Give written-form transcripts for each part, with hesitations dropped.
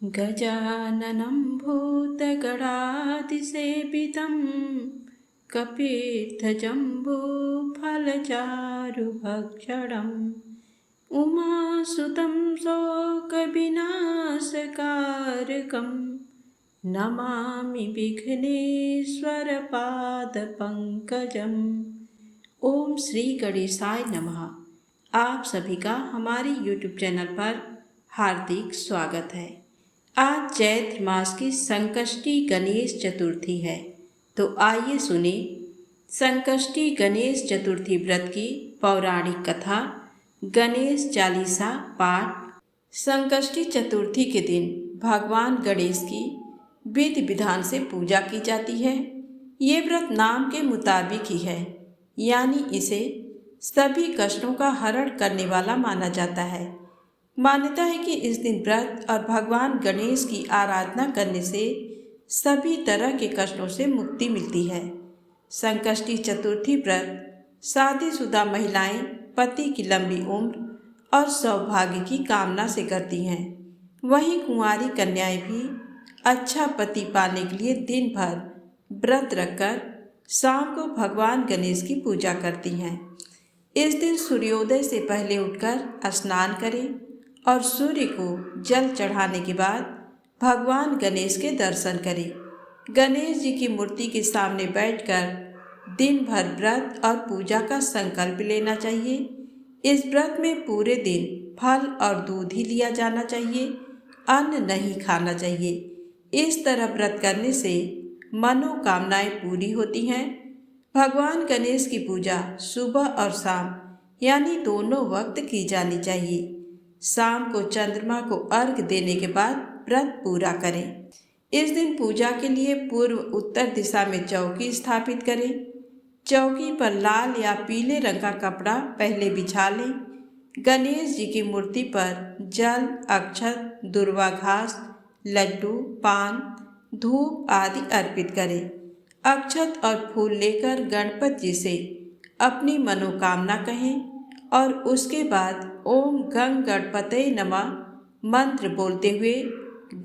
गजाननं भूतगणातिसेवितं कपित्थजम्बूफलचारुभक्षणम् उमासुतं शोकविनाशकारकं नमामि विघ्नेश्वरपादपङ्कजम्। ओम श्री गणेशाय नमः। आप सभी का हमारे YouTube चैनल पर हार्दिक स्वागत है। आज चैत्र मास की संकष्टी गणेश चतुर्थी है, तो आइए सुने संकष्टी गणेश चतुर्थी व्रत की पौराणिक कथा, गणेश चालीसा पाठ। संकष्टी चतुर्थी के दिन भगवान गणेश की विधि विधान से पूजा की जाती है। ये व्रत नाम के मुताबिक ही है, यानी इसे सभी कष्टों का हरण करने वाला माना जाता है। मान्यता है कि इस दिन व्रत और भगवान गणेश की आराधना करने से सभी तरह के कष्टों से मुक्ति मिलती है। संकष्टी चतुर्थी व्रत शादीशुदा महिलाएं पति की लंबी उम्र और सौभाग्य की कामना से करती हैं। वहीं कुंवारी कन्याएं भी अच्छा पति पाने के लिए दिन भर व्रत रखकर शाम को भगवान गणेश की पूजा करती हैं। इस दिन सूर्योदय से पहले उठकर स्नान करें और सूर्य को जल चढ़ाने के बाद भगवान गणेश के दर्शन करें। गणेश जी की मूर्ति के सामने बैठकर दिन भर व्रत और पूजा का संकल्प लेना चाहिए। इस व्रत में पूरे दिन फल और दूध ही लिया जाना चाहिए, अन्न नहीं खाना चाहिए। इस तरह व्रत करने से मनोकामनाएं पूरी होती हैं। भगवान गणेश की पूजा सुबह और शाम यानी दोनों वक्त की जानी चाहिए। शाम को चंद्रमा को अर्घ्य देने के बाद व्रत पूरा करें। इस दिन पूजा के लिए पूर्व उत्तर दिशा में चौकी स्थापित करें। चौकी पर लाल या पीले रंग का कपड़ा पहले बिछा लें। गणेश जी की मूर्ति पर जल, अक्षत, दुर्वा घास, लड्डू, पान, धूप आदि अर्पित करें। अक्षत और फूल लेकर गणपति जी से अपनी मनोकामना कहें और उसके बाद ओम गंग गणपतये नमः मंत्र बोलते हुए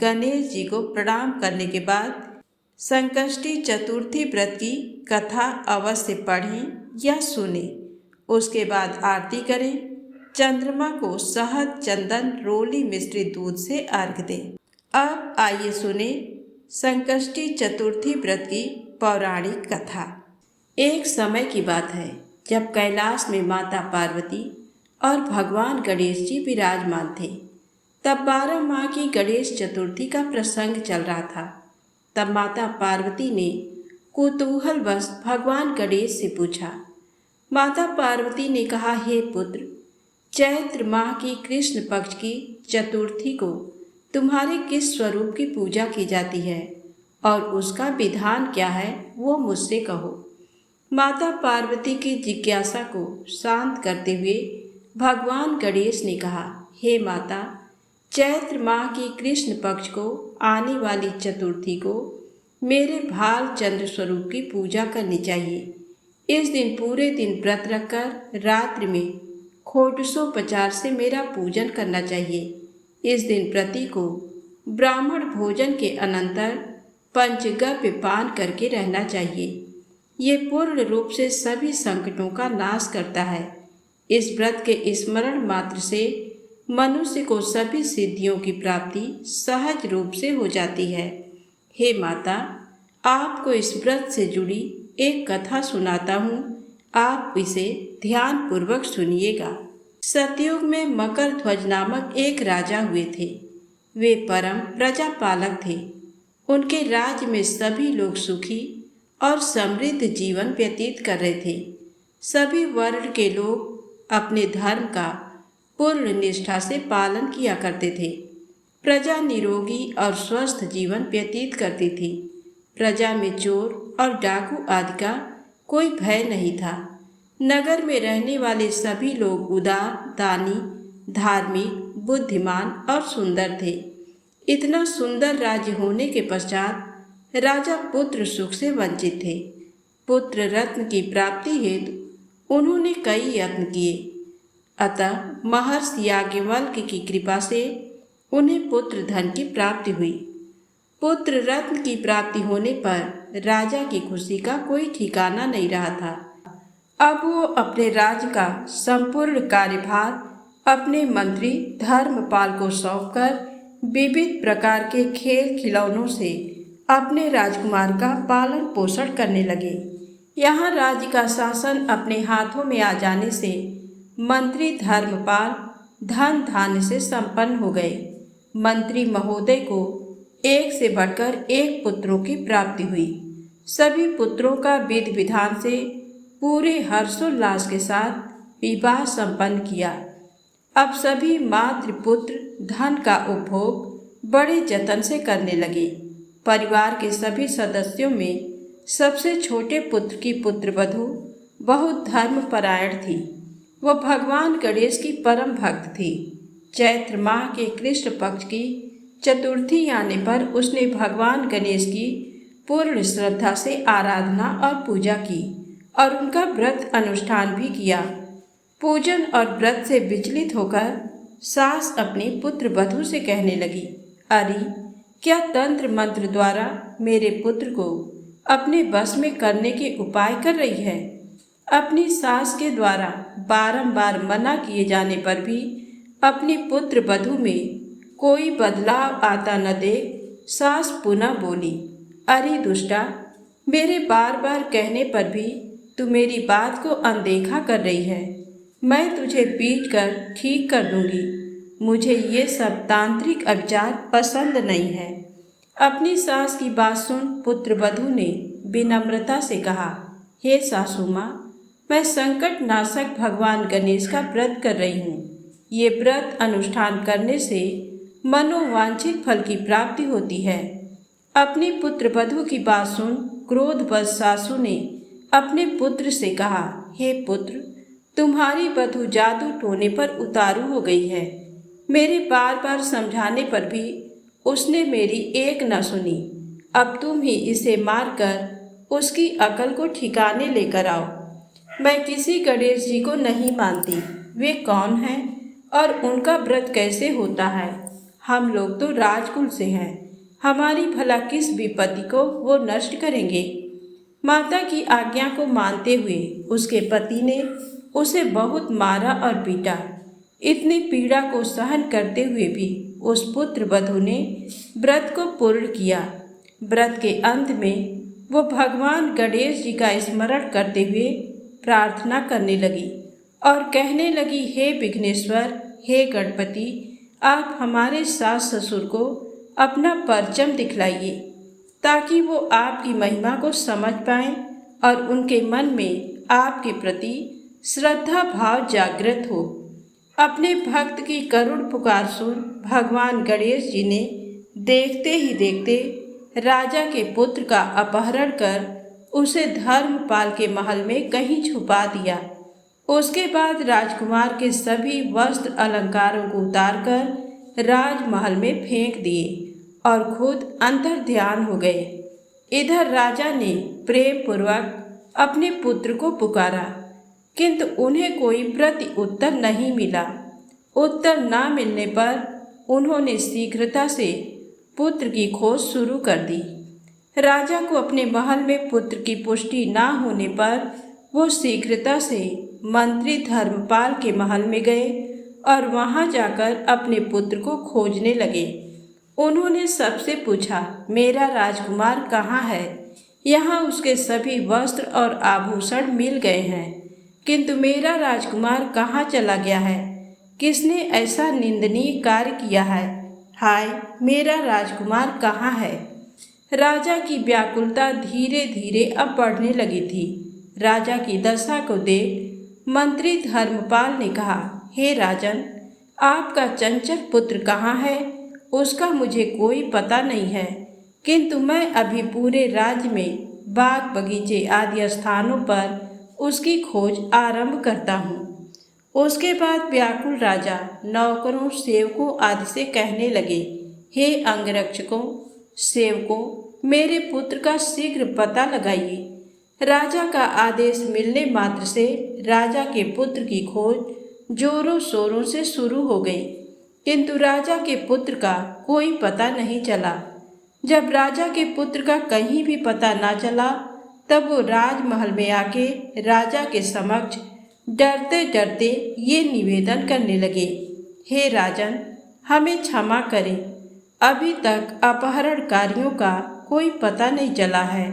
गणेश जी को प्रणाम करने के बाद संकष्टी चतुर्थी व्रत की कथा अवश्य पढ़ें या सुनें। उसके बाद आरती करें। चंद्रमा को शहद, चंदन, रोली मिश्रित दूध से अर्घ्य दें। अब आइए सुने संकष्टी चतुर्थी व्रत की पौराणिक कथा। एक समय की बात है जब कैलाश में माता पार्वती और भगवान गणेश जी विराजमान थे। तब 12 माह की गणेश चतुर्थी का प्रसंग चल रहा था। तब माता पार्वती ने कुतूहलवश भगवान गणेश से पूछा। माता पार्वती ने कहा, हे पुत्र, चैत्र माह की कृष्ण पक्ष की चतुर्थी को तुम्हारे किस स्वरूप की पूजा की जाती है और उसका विधान क्या है, वो मुझसे कहो। माता पार्वती की जिज्ञासा को शांत करते हुए भगवान गणेश ने कहा, हे माता, चैत्र माह की कृष्ण पक्ष को आने वाली चतुर्थी को मेरे भाल चंद्र स्वरूप की पूजा करनी चाहिए। इस दिन पूरे दिन व्रत रखकर रात्रि में खोटसोपचार से मेरा पूजन करना चाहिए। इस दिन प्रति को ब्राह्मण भोजन के अनंतर पंचगव्य पान करके रहना चाहिए। ये पूर्ण रूप से सभी संकटों का नाश करता है। इस व्रत के स्मरण मात्र से मनुष्य को सभी सिद्धियों की प्राप्ति सहज रूप से हो जाती है। हे माता, आपको इस व्रत से जुड़ी एक कथा सुनाता हूँ, आप इसे ध्यान पूर्वक सुनिएगा। सतयुग में मकर ध्वज नामक एक राजा हुए थे। वे परम प्रजापालक थे। उनके राज्य में सभी लोग सुखी और समृद्ध जीवन व्यतीत कर रहे थे। सभी वर्ण के लोग अपने धर्म का पूर्ण निष्ठा से पालन किया करते थे। प्रजा निरोगी और स्वस्थ जीवन व्यतीत करती थी। प्रजा में चोर और डाकू आदि का कोई भय नहीं था। नगर में रहने वाले सभी लोग उदार, दानी, धार्मिक, बुद्धिमान और सुंदर थे। इतना सुंदर राज्य होने के पश्चात राजा पुत्र सुख से वंचित थे। पुत्र रत्न की प्राप्ति हेतु उन्होंने कई यत्न किए, अतः महर्षि याज्ञवल्क्य की कृपा से उन्हें पुत्र धन की प्राप्ति हुई। पुत्र रत्न की प्राप्ति होने पर राजा की खुशी का कोई ठिकाना नहीं रहा था। अब वो अपने राज्य का संपूर्ण कार्यभार अपने मंत्री धर्मपाल को सौंपकर विविध प्रकार के खेल खिलौनों से अपने राजकुमार का पालन पोषण करने लगे। यहाँ राज्य का शासन अपने हाथों में आ जाने से मंत्री धर्मपाल धन धान्य से संपन्न हो गए। मंत्री महोदय को एक से बढ़कर एक पुत्रों की प्राप्ति हुई। सभी पुत्रों का विधि विधान से पूरे हर्षोल्लास के साथ विवाह संपन्न किया। अब सभी मातृपुत्र धन का उपभोग बड़े जतन से करने लगे। परिवार के सभी सदस्यों में सबसे छोटे पुत्र की पुत्रवधू बहुत धर्मपरायण थी। वह भगवान गणेश की परम भक्त थी। चैत्र माह के कृष्ण पक्ष की चतुर्थी आने पर उसने भगवान गणेश की पूर्ण श्रद्धा से आराधना और पूजा की और उनका व्रत अनुष्ठान भी किया। पूजन और व्रत से विचलित होकर सास अपनी पुत्र वधू से कहने लगी, अरे क्या तंत्र मंत्र द्वारा मेरे पुत्र को अपने बस में करने के उपाय कर रही है। अपनी सास के द्वारा बारंबार मना किए जाने पर भी अपनी पुत्र वधू में कोई बदलाव आता न देख सास पुनः बोली, अरे दुष्टा, मेरे बार बार कहने पर भी तू मेरी बात को अनदेखा कर रही है। मैं तुझे पीट कर ठीक कर दूंगी। मुझे ये सब तांत्रिक उपचार पसंद नहीं है। अपनी सास की बात सुन पुत्र वधू ने विनम्रता से कहा, हे सासू माँ, मैं संकट नाशक भगवान गणेश का व्रत कर रही हूँ। ये व्रत अनुष्ठान करने से मनोवांछित फल की प्राप्ति होती है। अपनी पुत्र वधू की बात सुन क्रोधवश सासू ने अपने पुत्र से कहा, हे पुत्र, तुम्हारी वधू जादू टोने पर उतारू हो गई है। मेरे बार बार समझाने पर भी उसने मेरी एक न सुनी। अब तुम ही इसे मारकर उसकी अकल को ठिकाने लेकर आओ। मैं किसी गणेश जी को नहीं मानती। वे कौन हैं और उनका व्रत कैसे होता है? हम लोग तो राजकुल से हैं। हमारी भला किस विपत्ति को वो नष्ट करेंगे? माता की आज्ञा को मानते हुए उसके पति ने उसे बहुत मारा और पीटा। इतनी पीड़ा को सहन करते हुए भी उस पुत्र वधू ने व्रत को पूर्ण किया। व्रत के अंत में वो भगवान गणेश जी का स्मरण करते हुए प्रार्थना करने लगी और कहने लगी, हे विघ्नेश्वर, हे गणपति, आप हमारे सास ससुर को अपना परचम दिखलाइए ताकि वो आपकी महिमा को समझ पाएं और उनके मन में आपके प्रति श्रद्धा भाव जागृत हो। अपने भक्त की करुण पुकार सुन भगवान गणेश जी ने देखते ही देखते राजा के पुत्र का अपहरण कर उसे धर्मपाल के महल में कहीं छुपा दिया। उसके बाद राजकुमार के सभी वस्त्र अलंकारों को उतारकर राजमहल में फेंक दिए और खुद अंतर ध्यान हो गए। इधर राजा ने प्रेम पूर्वक अपने पुत्र को पुकारा, किंतु उन्हें कोई प्रति उत्तर नहीं मिला। उत्तर न मिलने पर उन्होंने शीघ्रता से पुत्र की खोज शुरू कर दी। राजा को अपने महल में पुत्र की पुष्टि न होने पर वो शीघ्रता से मंत्री धर्मपाल के महल में गए और वहां जाकर अपने पुत्र को खोजने लगे। उन्होंने सबसे पूछा, मेरा राजकुमार कहाँ है? यहाँ उसके सभी वस्त्र और आभूषण मिल गए हैं, किंतु मेरा राजकुमार कहाँ चला गया है? किसने ऐसा निंदनीय कार्य किया है? हाय, मेरा राजकुमार कहाँ है? राजा की व्याकुलता धीरे धीरे अब बढ़ने लगी थी। राजा की दशा को देख मंत्री धर्मपाल ने कहा, हे राजन, आपका चंचल पुत्र कहाँ है? उसका मुझे कोई पता नहीं है, किंतु मैं अभी पूरे राज्य में बाग बगीचे आदि स्थानों पर उसकी खोज आरंभ करता हूँ। उसके बाद व्याकुल राजा नौकरों, सेवकों आदि से कहने लगे, हे अंगरक्षकों, सेवकों, मेरे पुत्र का शीघ्र पता लगाइए। राजा का आदेश मिलने मात्र से राजा के पुत्र की खोज जोरों शोरों से शुरू हो गई। किंतु राजा के पुत्र का कोई पता नहीं चला। जब राजा के पुत्र का कहीं भी पता ना चला, तब वो राजमहल में आके राजा के समक्ष डरते डरते ये निवेदन करने लगे, हे राजन, हमें क्षमा करें, अभी तक अपहरणकारियों का कोई पता नहीं चला है।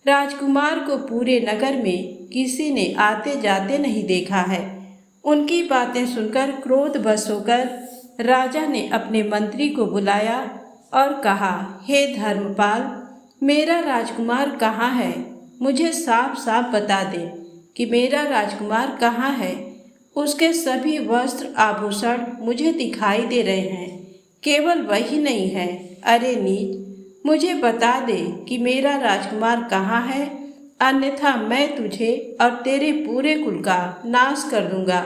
राजकुमार को पूरे नगर में किसी ने आते जाते नहीं देखा है। उनकी बातें सुनकर क्रोधवश होकर राजा ने अपने मंत्री को बुलाया और कहा, हे धर्मपाल, मेरा राजकुमार कहाँ है? मुझे साफ साफ बता दे कि मेरा राजकुमार कहाँ है। उसके सभी वस्त्र आभूषण मुझे दिखाई दे रहे हैं, केवल वही नहीं है। अरे नीच, मुझे बता दे कि मेरा राजकुमार कहाँ है, अन्यथा मैं तुझे और तेरे पूरे कुल का नाश कर दूंगा,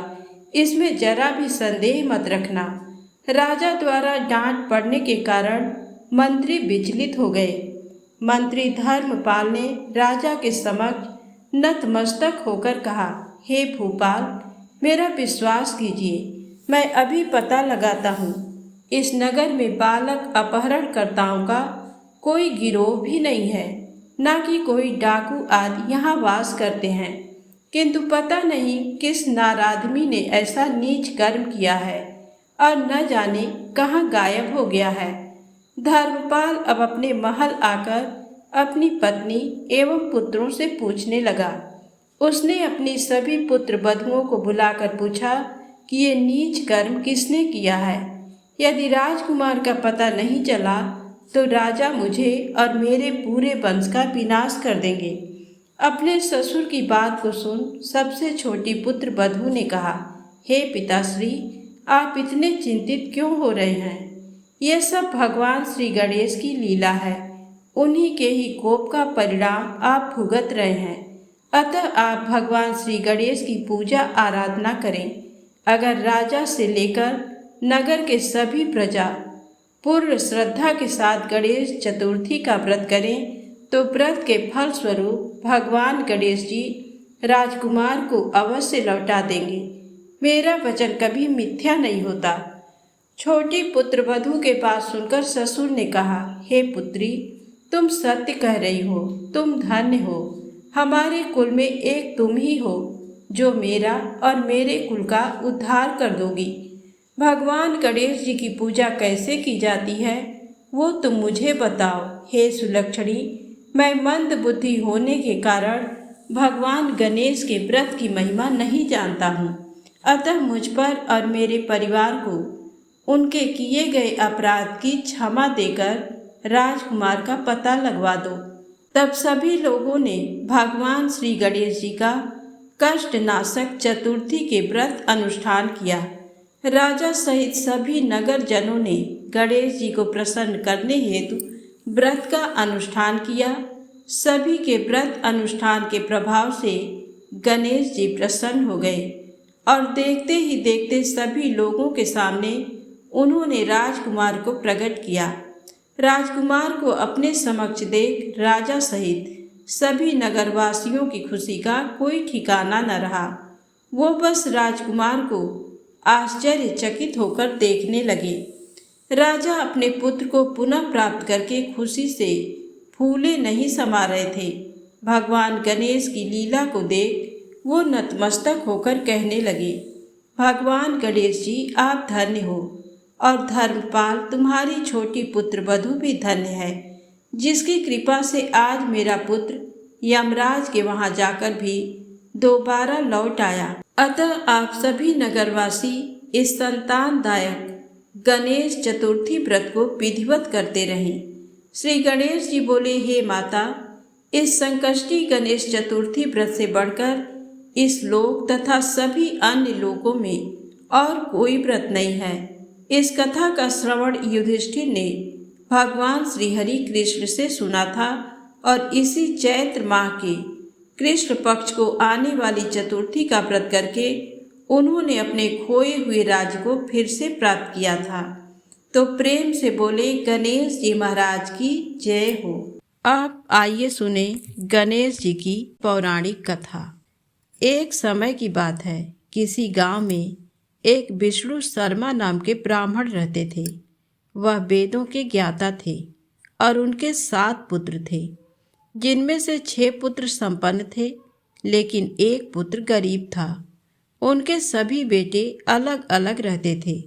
इसमें जरा भी संदेह मत रखना। राजा द्वारा डांट पड़ने के कारण मंत्री विचलित हो गए। मंत्री धर्मपाल ने राजा के समक्ष नतमस्तक होकर कहा, हे भूपाल, मेरा विश्वास कीजिए, मैं अभी पता लगाता हूँ। इस नगर में बालक अपहरणकर्ताओं का कोई गिरोह भी नहीं है, ना कि कोई डाकू आदि यहाँ वास करते हैं, किंतु पता नहीं किस नारादमी ने ऐसा नीच कर्म किया है और न जाने कहाँ गायब हो गया है। धर्मपाल अब अपने महल आकर अपनी पत्नी एवं पुत्रों से पूछने लगा। उसने अपनी सभी पुत्र बधुओं को बुलाकर पूछा कि ये नीच कर्म किसने किया है। यदि राजकुमार का पता नहीं चला तो राजा मुझे और मेरे पूरे वंश का विनाश कर देंगे। अपने ससुर की बात को सुन सबसे छोटी पुत्र बधू ने कहा, हे पिताश्री, आप इतने चिंतित क्यों हो रहे हैं? यह सब भगवान श्री गणेश की लीला है। उन्हीं के ही कोप का परिणाम आप भुगत रहे हैं। अतः आप भगवान श्री गणेश की पूजा आराधना करें। अगर राजा से लेकर नगर के सभी प्रजा पूर्ण श्रद्धा के साथ गणेश चतुर्थी का व्रत करें तो व्रत के फल स्वरूप भगवान गणेश जी राजकुमार को अवश्य लौटा देंगे। मेरा वचन कभी मिथ्या नहीं होता। छोटी पुत्र वधू के बात सुनकर ससुर ने कहा, हे पुत्री, तुम सत्य कह रही हो, तुम धन्य हो। हमारे कुल में एक तुम ही हो जो मेरा और मेरे कुल का उद्धार कर दोगी। भगवान गणेश जी की पूजा कैसे की जाती है वो तुम मुझे बताओ। हे सुलक्षणी, मैं मंद बुद्धि होने के कारण भगवान गणेश के व्रत की महिमा नहीं जानता हूँ, अतः मुझ पर और मेरे परिवार को उनके किए गए अपराध की क्षमा देकर राजकुमार का पता लगवा दो। तब सभी लोगों ने भगवान श्री गणेश जी का कष्टनाशक चतुर्थी के व्रत अनुष्ठान किया। राजा सहित सभी नगर जनों ने गणेश जी को प्रसन्न करने हेतु व्रत का अनुष्ठान किया। सभी के व्रत अनुष्ठान के प्रभाव से गणेश जी प्रसन्न हो गए और देखते ही देखते सभी लोगों के सामने उन्होंने राजकुमार को प्रकट किया। राजकुमार को अपने समक्ष देख राजा सहित सभी नगरवासियों की खुशी का कोई ठिकाना न रहा। वो बस राजकुमार को आश्चर्यचकित होकर देखने लगे। राजा अपने पुत्र को पुनः प्राप्त करके खुशी से फूले नहीं समा रहे थे। भगवान गणेश की लीला को देख वो नतमस्तक होकर कहने लगे, भगवान गणेश जी, आप धन्य हो और धर्मपाल, तुम्हारी छोटी पुत्र वधू भी धन्य है, जिसकी कृपा से आज मेरा पुत्र यमराज के वहाँ जाकर भी दोबारा लौट आया। अतः आप सभी नगरवासी इस संतानदायक गणेश चतुर्थी व्रत को विधिवत करते रहें। श्री गणेश जी बोले, हे माता, इस संकष्टी गणेश चतुर्थी व्रत से बढ़कर इस लोक तथा सभी अन्य लोकों में और कोई व्रत नहीं है। इस कथा का श्रवण युधिष्ठिर ने भगवान श्री हरि कृष्ण से सुना था और इसी चैत्र माह के कृष्ण पक्ष को आने वाली चतुर्थी का व्रत करके उन्होंने अपने खोए हुए राज्य को फिर से प्राप्त किया था। तो प्रेम से बोले, गणेश जी महाराज की जय हो। अब आइए सुने गणेश जी की पौराणिक कथा। एक समय की बात है, किसी गांव में एक विष्णु शर्मा नाम के ब्राह्मण रहते थे। वह वेदों के ज्ञाता थे और उनके 7 पुत्र थे, जिनमें से 6 पुत्र संपन्न थे, लेकिन एक पुत्र गरीब था। उनके सभी बेटे अलग अलग रहते थे।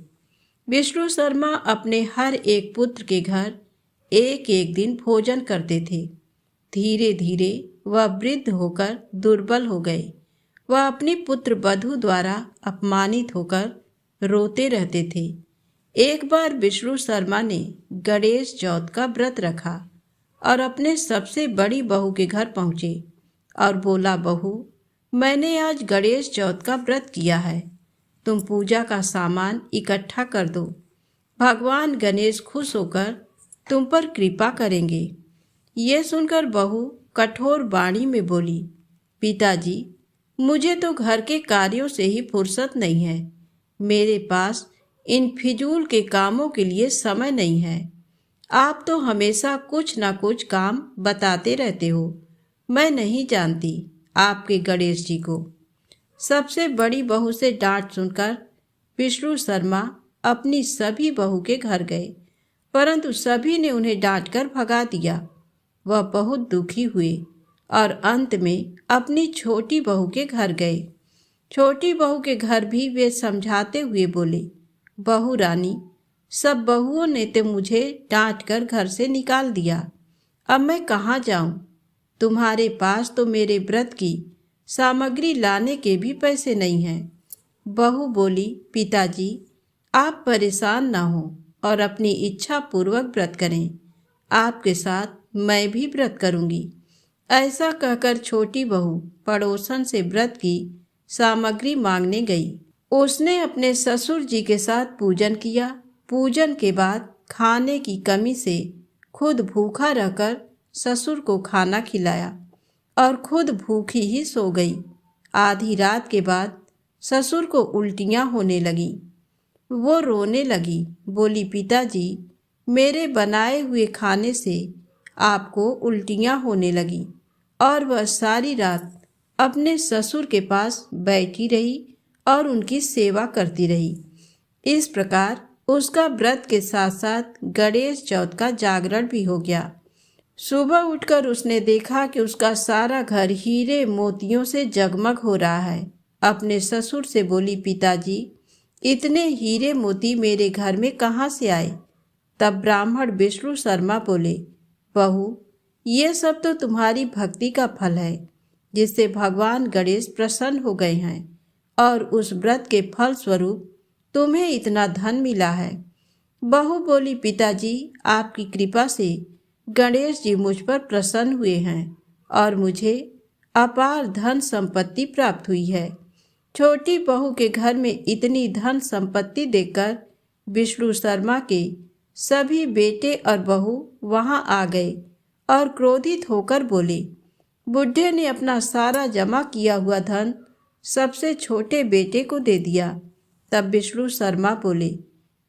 विष्णु शर्मा अपने हर एक पुत्र के घर एक एक दिन भोजन करते थे। धीरे धीरे वह वृद्ध होकर दुर्बल हो गए। वह अपनी पुत्र वधू द्वारा अपमानित होकर रोते रहते थे। एक बार विष्णु शर्मा ने गणेश चौथ का व्रत रखा और अपने सबसे बड़ी बहू के घर पहुँचे और बोला, बहू, मैंने आज गणेश चौथ का व्रत किया है। तुम पूजा का सामान इकट्ठा कर दो। भगवान गणेश खुश होकर तुम पर कृपा करेंगे। ये सुनकर बहू कठोर वाणी में बोली, पिताजी, मुझे तो घर के कार्यों से ही फुर्सत नहीं है। मेरे पास इन फिजूल के कामों के लिए समय नहीं है। आप तो हमेशा कुछ ना कुछ काम बताते रहते हो। मैं नहीं जानती आपके गणेश जी को। सबसे बड़ी बहू से डांट सुनकर विष्णु शर्मा अपनी सभी बहू के घर गए, परंतु सभी ने उन्हें डांटकर भगा दिया। वह बहुत दुखी हुए और अंत में अपनी छोटी बहू के घर गए। छोटी बहू के घर भी वे समझाते हुए बोले, बहू रानी, सब बहुओं ने तो मुझे डांट कर घर से निकाल दिया। अब मैं कहाँ जाऊँ? तुम्हारे पास तो मेरे व्रत की सामग्री लाने के भी पैसे नहीं हैं। बहू बोली, पिताजी, आप परेशान ना हो और अपनी इच्छा पूर्वक व्रत करें। आपके साथ मैं भी व्रत करूंगी। ऐसा कहकर छोटी बहू पड़ोसन से व्रत की सामग्री मांगने गई। उसने अपने ससुर जी के साथ पूजन किया। पूजन के बाद खाने की कमी से खुद भूखा रहकर ससुर को खाना खिलाया और खुद भूखी ही सो गई। आधी रात के बाद ससुर को उल्टियाँ होने लगी। वो रोने लगी, बोली, पिताजी, मेरे बनाए हुए खाने से आपको उल्टियाँ होने लगी। और वह सारी रात अपने ससुर के पास बैठी रही और उनकी सेवा करती रही। इस प्रकार उसका व्रत के साथ साथ गणेश चौथ का जागरण भी हो गया। सुबह उठकर उसने देखा कि उसका सारा घर हीरे मोतियों से जगमग हो रहा है। अपने ससुर से बोली, पिताजी, इतने हीरे मोती मेरे घर में कहाँ से आए? तब ब्राह्मण विष्णु शर्मा बोले, बहू, ये सब तो तुम्हारी भक्ति का फल है, जिससे भगवान गणेश प्रसन्न हो गए हैं और उस व्रत के फल स्वरूप तुम्हें इतना धन मिला है। बहू बोली, पिताजी, आपकी कृपा से गणेश जी मुझ पर प्रसन्न हुए हैं और मुझे अपार धन संपत्ति प्राप्त हुई है। छोटी बहू के घर में इतनी धन संपत्ति देखकर विष्णु शर्मा के सभी बेटे और बहू वहां आ गए और क्रोधित होकर बोले, बुढ़े ने अपना सारा जमा किया हुआ धन सबसे छोटे बेटे को दे दिया। तब विष्णु शर्मा बोले,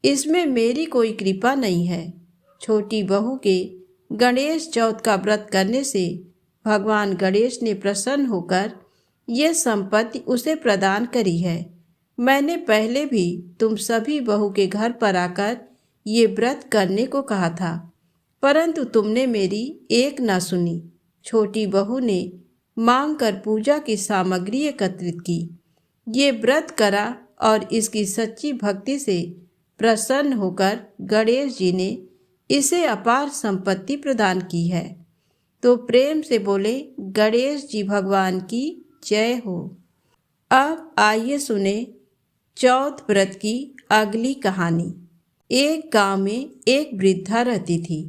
इसमें मेरी कोई कृपा नहीं है। छोटी बहू के गणेश चौथ का व्रत करने से भगवान गणेश ने प्रसन्न होकर ये संपत्ति उसे प्रदान करी है। मैंने पहले भी तुम सभी बहू के घर पर आकर ये व्रत करने को कहा था, परंतु तुमने मेरी एक ना सुनी। छोटी बहू ने मांग कर पूजा की सामग्री एकत्रित की, ये व्रत करा और इसकी सच्ची भक्ति से प्रसन्न होकर गणेश जी ने इसे अपार संपत्ति प्रदान की है। तो प्रेम से बोले, गणेश जी भगवान की जय हो। अब आइए सुने चौथ व्रत की अगली कहानी। एक गांव में एक वृद्धा रहती थी।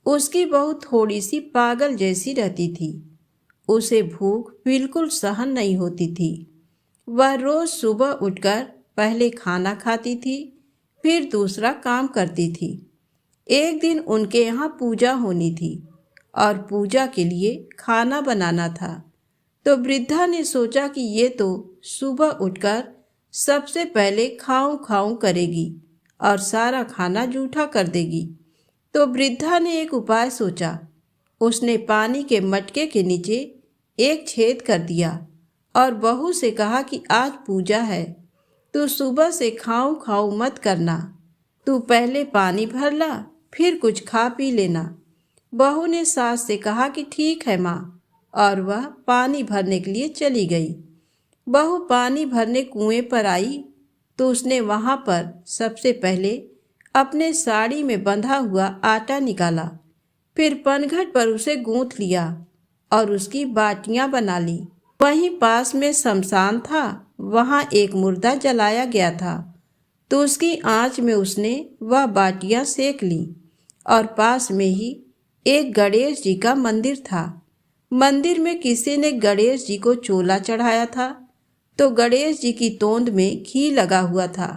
उसकी बहू थोड़ी सी पागल जैसी रहती थी। उसे भूख बिल्कुल सहन नहीं होती थी। वह रोज सुबह उठकर पहले खाना खाती थी, फिर दूसरा काम करती थी। एक दिन उनके यहाँ पूजा होनी थी और पूजा के लिए खाना बनाना था। तो वृद्धा ने सोचा कि ये तो सुबह उठकर सबसे पहले खाऊं खाऊं करेगी और सारा खाना जूठा कर देगी। तो वृद्धा ने एक उपाय सोचा। उसने पानी के मटके के नीचे एक छेद कर दिया और बहू से कहा कि आज पूजा है, तू सुबह से खाऊं खाऊं मत करना, तू पहले पानी भर ला, फिर कुछ खा पी लेना। बहू ने सास से कहा कि ठीक है माँ, और वह पानी भरने के लिए चली गई। बहू पानी भरने कुएं पर आई तो उसने वहां पर सबसे पहले अपने साड़ी में बंधा हुआ आटा निकाला, फिर पनघट पर उसे गूंथ लिया और उसकी बाटियां बना ली। वहीं पास में शमशान था, वहां एक मुर्दा जलाया गया था, तो उसकी आंच में उसने वह बाटियां सेक ली। और पास में ही एक गणेश जी का मंदिर था। मंदिर में किसी ने गणेश जी को चोला चढ़ाया था, तो गणेश जी की तोंद में घी लगा हुआ था।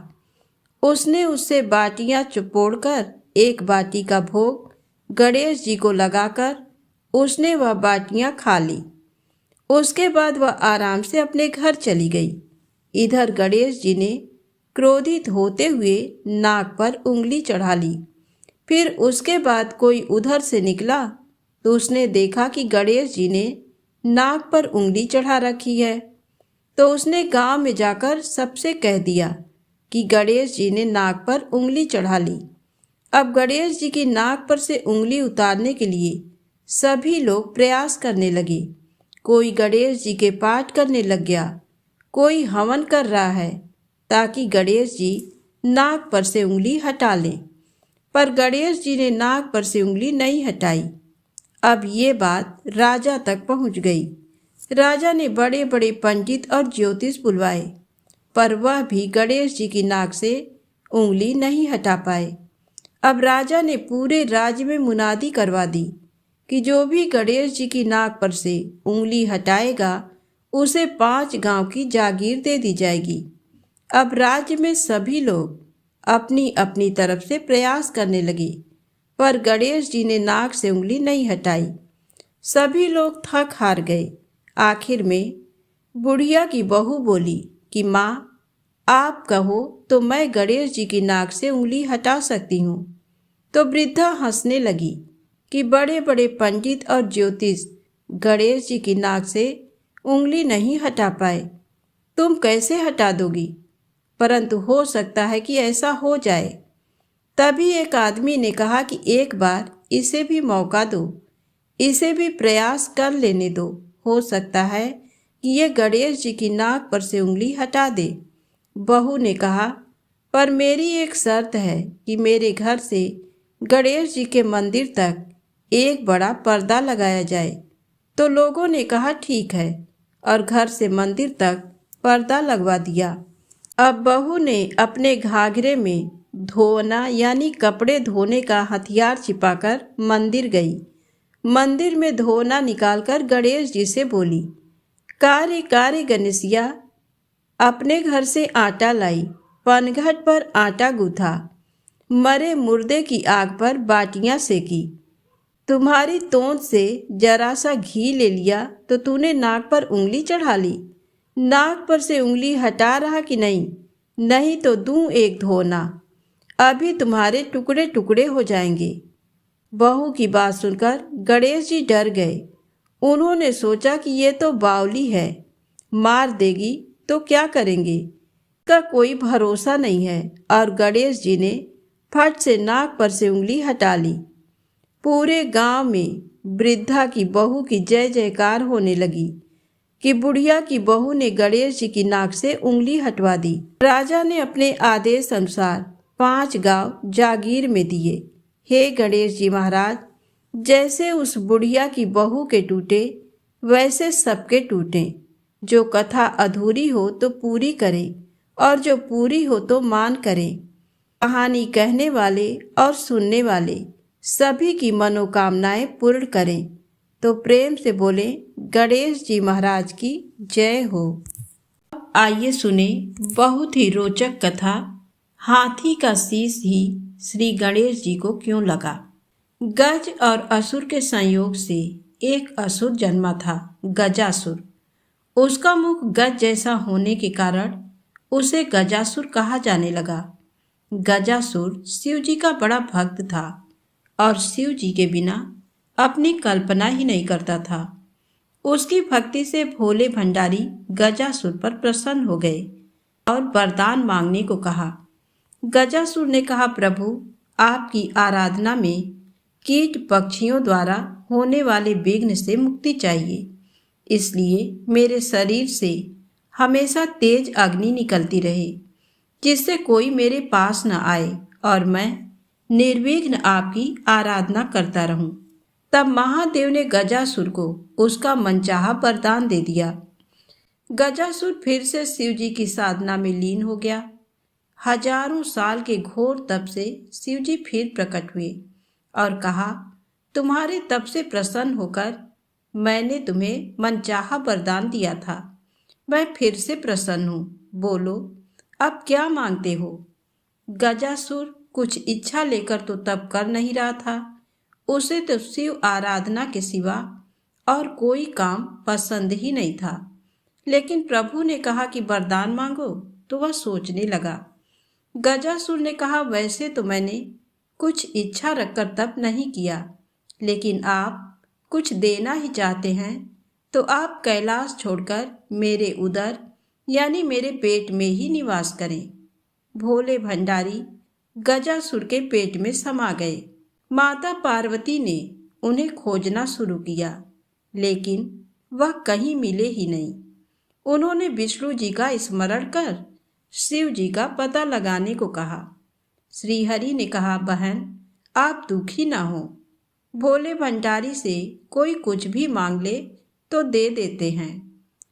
उसने उससे बाटियां चुपोड़कर एक बाटी का भोग गणेश जी को लगाकर उसने वह बाटियां खा ली। उसके बाद वह आराम से अपने घर चली गई। इधर गणेश जी ने क्रोधित होते हुए नाक पर उंगली चढ़ा ली। फिर उसके बाद कोई उधर से निकला तो उसने देखा कि गणेश जी ने नाक पर उंगली चढ़ा रखी है, तो उसने गांव में जाकर सबसे कह दिया कि गणेश जी ने नाक पर उंगली चढ़ा ली। अब गणेश जी की नाक पर से उंगली उतारने के लिए सभी लोग प्रयास करने लगे। कोई गणेश जी के पाठ करने लग गया, कोई हवन कर रहा है ताकि गणेश जी नाक पर से उंगली हटा लें, पर गणेश जी ने नाक पर से उंगली नहीं हटाई। अब ये बात राजा तक पहुंच गई। राजा ने बड़े बड़े पंडित और ज्योतिष बुलवाए, पर वह भी गणेश जी की नाक से उंगली नहीं हटा पाए। अब राजा ने पूरे राज्य में मुनादी करवा दी कि जो भी गणेश जी की नाक पर से उंगली हटाएगा उसे 5 गांव की जागीर दे दी जाएगी। अब राज्य में सभी लोग अपनी अपनी तरफ से प्रयास करने लगे, पर गणेश जी ने नाक से उंगली नहीं हटाई। सभी लोग थक हार गए। आखिर में बुढ़िया की बहू बोली कि माँ, आप कहो तो मैं गणेश जी की नाक से उंगली हटा सकती हूँ। तो वृद्धा हंसने लगी कि बड़े बड़े पंडित और ज्योतिष गणेश जी की नाक से उंगली नहीं हटा पाए, तुम कैसे हटा दोगी? परंतु हो सकता है कि ऐसा हो जाए। तभी एक आदमी ने कहा कि एक बार इसे भी मौका दो, इसे भी प्रयास कर लेने दो, हो सकता है कि ये गणेश जी की नाक पर से उंगली हटा दे। बहू ने कहा, पर मेरी एक शर्त है कि मेरे घर से गणेश जी के मंदिर तक एक बड़ा पर्दा लगाया जाए। तो लोगों ने कहा ठीक है, और घर से मंदिर तक पर्दा लगवा दिया। अब बहू ने अपने घाघरे में धोना यानी कपड़े धोने का हथियार छिपाकर मंदिर गई। मंदिर में धोना निकालकर गणेश जी से बोली, कार्य कार्य गणेशिया, अपने घर से आटा लाई, पनघट पर आटा गूथा, मरे मुर्दे की आग पर बाटियां सेकी, तुम्हारी तोंद से जरा सा घी ले लिया तो तूने नाक पर उंगली चढ़ा ली। नाक पर से उंगली हटा रहा कि नहीं? नहीं तो दूं एक धोना, अभी तुम्हारे टुकड़े टुकड़े हो जाएंगे। बहू की बात सुनकर गणेश जी डर गए। उन्होंने सोचा कि ये तो बावली है, मार देगी तो क्या करेंगे, का कोई भरोसा नहीं है। और गणेश जी ने फट से नाक पर से उंगली हटा ली। पूरे गांव में वृद्धा की बहू की जय जयकार होने लगी कि बुढ़िया की बहू ने गणेश जी की नाक से उंगली हटवा दी। राजा ने अपने आदेश अनुसार 5 गांव जागीर में दिए। हे गणेश जी महाराज, जैसे उस बुढ़िया की बहू के टूटे वैसे सबके टूटे। जो कथा अधूरी हो तो पूरी करें, और जो पूरी हो तो मान करें। कहानी कहने वाले और सुनने वाले सभी की मनोकामनाएं पूर्ण करें। तो प्रेम से बोले गणेश जी महाराज की जय हो। आइए सुने बहुत ही रोचक कथा, हाथी का शीश ही श्री गणेश जी को क्यों लगा। गज और असुर के संयोग से एक असुर जन्मा था, गजासुर। उसका मुख गज जैसा होने के कारण उसे गजासुर कहा जाने लगा। गजासुर शिव जी का बड़ा भक्त था और शिव जी के बिना अपनी कल्पना ही नहीं करता था। उसकी भक्ति से भोले भंडारी गजासुर पर प्रसन्न हो गए और वरदान मांगने को कहा। गजासुर ने कहा, प्रभु, आपकी आराधना में कीट पक्षियों द्वारा होने वाले विघ्न से मुक्ति चाहिए, इसलिए मेरे शरीर से हमेशा तेज अग्नि निकलती रहे, जिससे कोई मेरे पास न आए और मैं निर्विघ्न आपकी आराधना करता रहूं। तब महादेव ने गजासुर को उसका मनचाहा वरदान दे दिया। गजासुर फिर से शिव जी की साधना में लीन हो गया। हजारों साल के घोर तप से शिव जी फिर प्रकट हुए और कहा, तुम्हारे तप से प्रसन्न होकर मैंने तुम्हें मनचाहा वरदान दिया था। मैं फिर से प्रसन्न हूँ, बोलो अब क्या मांगते हो। गजासुर कुछ इच्छा लेकर तो तप कर नहीं रहा था, उसे तो शिव आराधना के सिवा और कोई काम पसंद ही नहीं था। लेकिन प्रभु ने कहा कि वरदान मांगो, तो वह सोचने लगा। गजासुर ने कहा, वैसे तो मैंने कुछ इच्छा रखकर तप नहीं किया, लेकिन आप कुछ देना ही चाहते हैं तो आप कैलाश छोड़कर मेरे उदर यानी मेरे पेट में ही निवास करें। भोले भंडारी गजासुर के पेट में समा गए। माता पार्वती ने उन्हें खोजना शुरू किया, लेकिन वह कहीं मिले ही नहीं। उन्होंने विष्णु जी का स्मरण कर शिव जी का पता लगाने को कहा। श्रीहरि ने कहा, बहन आप दुखी ना हो, भोले भंडारी से कोई कुछ भी मांग ले तो दे देते हैं।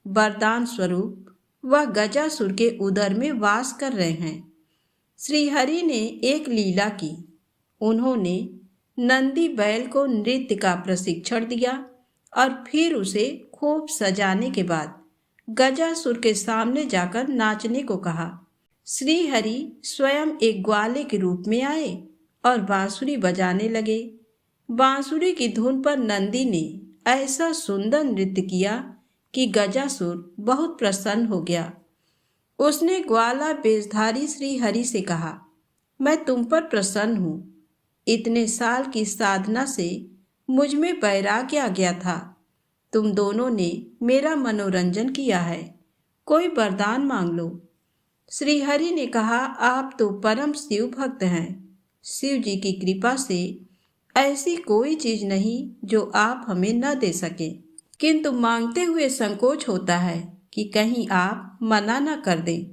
वरदान स्वरूप वह गजासुर के उदर में वास कर रहे हैं। श्रीहरि ने एक लीला की। उन्होंने नंदी बैल को नृत्य का प्रशिक्षण दिया और फिर उसे खूब सजाने के बाद गजासुर के सामने जाकर नाचने को कहा। श्रीहरि स्वयं एक ग्वाले के रूप में आए और बांसुरी बजाने लगे। बांसुरी की धुन पर नंदी ने ऐसा सुंदर नृत्य किया कि गजासुर बहुत प्रसन्न हो गया। उसने ग्वाला वेशधारी श्रीहरि से कहा, मैं तुम पर प्रसन्न हूँ। इतने साल की साधना से मुझ में वैराग्य आ गया था। तुम दोनों ने मेरा मनोरंजन किया है, कोई वरदान मांग लो। श्रीहरि ने कहा, आप तो परम शिव भक्त हैं। शिव जी की कृपा से ऐसी कोई चीज नहीं जो आप हमें न दे सके, किंतु मांगते हुए संकोच होता है कि कहीं आप मना न कर दें।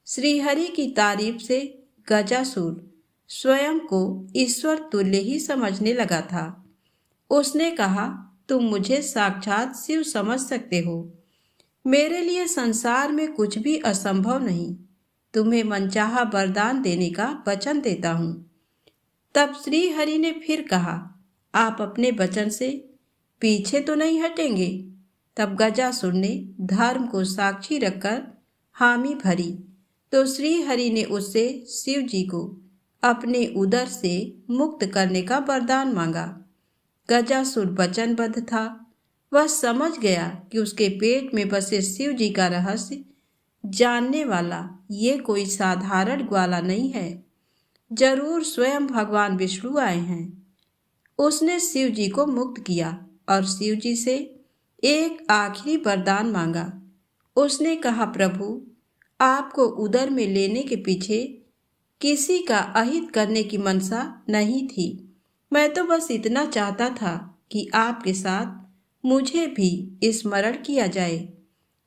श्रीहरि की तारीफ से गजासुर स्वयं को ईश्वर तुल्य ही समझने लगा था। उसने कहा, तुम मुझे साक्षात शिव समझ सकते हो। मेरे लिए संसार में कुछ भी असंभव नहीं। तुम्हें मनचाहा वरदान देने का वचन देता हूँ। तब श्रीहरि ने फिर कहा, आप अपने वचन से पीछे तो नहीं हटेंगे। तब गजासुर ने धर्म को साक्षी रखकर हामी भरी तो श्रीहरि ने उससे शिव जी को अपने उदर से मुक्त करने का वरदान मांगा। गजासुर वचनबद्ध था। वह समझ गया कि उसके पेट में बसे शिव जी का रहस्य जानने वाला ये कोई साधारण ग्वाला नहीं है, जरूर स्वयं भगवान विष्णु आए हैं। उसने शिव जी को मुक्त किया और शिव जी से एक आखिरी वरदान मांगा। उसने कहा, प्रभु आपको उदर में लेने के पीछे किसी का अहित करने की मनसा नहीं थी। मैं तो बस इतना चाहता था कि आपके साथ मुझे भी स्मरण किया जाए।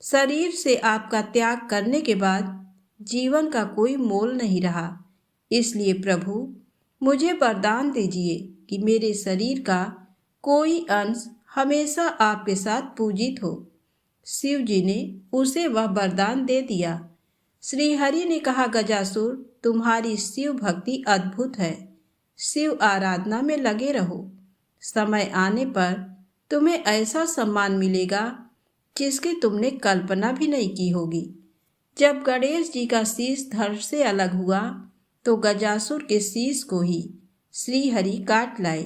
शरीर से आपका त्याग करने के बाद जीवन का कोई मोल नहीं रहा। इसलिए प्रभु मुझे वरदान दीजिए कि मेरे शरीर का कोई अंश हमेशा आपके साथ पूजित हो। शिव जी ने उसे वह वरदान दे दिया। श्रीहरि ने कहा, गजासुर तुम्हारी शिव भक्ति अद्भुत है। शिव आराधना में लगे रहो। समय आने पर तुम्हें ऐसा सम्मान मिलेगा जिसकी तुमने कल्पना भी नहीं की होगी। जब गणेश जी का शीश धड़ से अलग हुआ तो गजासुर के शीश को ही श्रीहरि काट लाए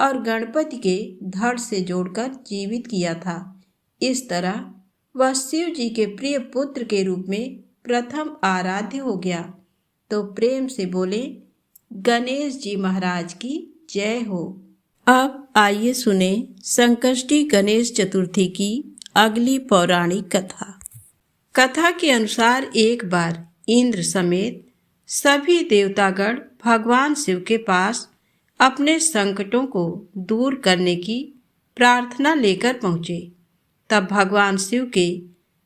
और गणपति के धड़ से जोड़कर जीवित किया था। इस तरह वह शिव जी के प्रिय पुत्र के रूप में प्रथम आराध्य हो गया। तो प्रेम से बोले, गणेश जी महाराज की जय हो। अब आइए सुने संकष्टी गणेश चतुर्थी की अगली पौराणिक कथा। कथा के अनुसार एक बार इंद्र समेत सभी देवतागण भगवान शिव के पास अपने संकटों को दूर करने की प्रार्थना लेकर पहुँचे। तब भगवान शिव के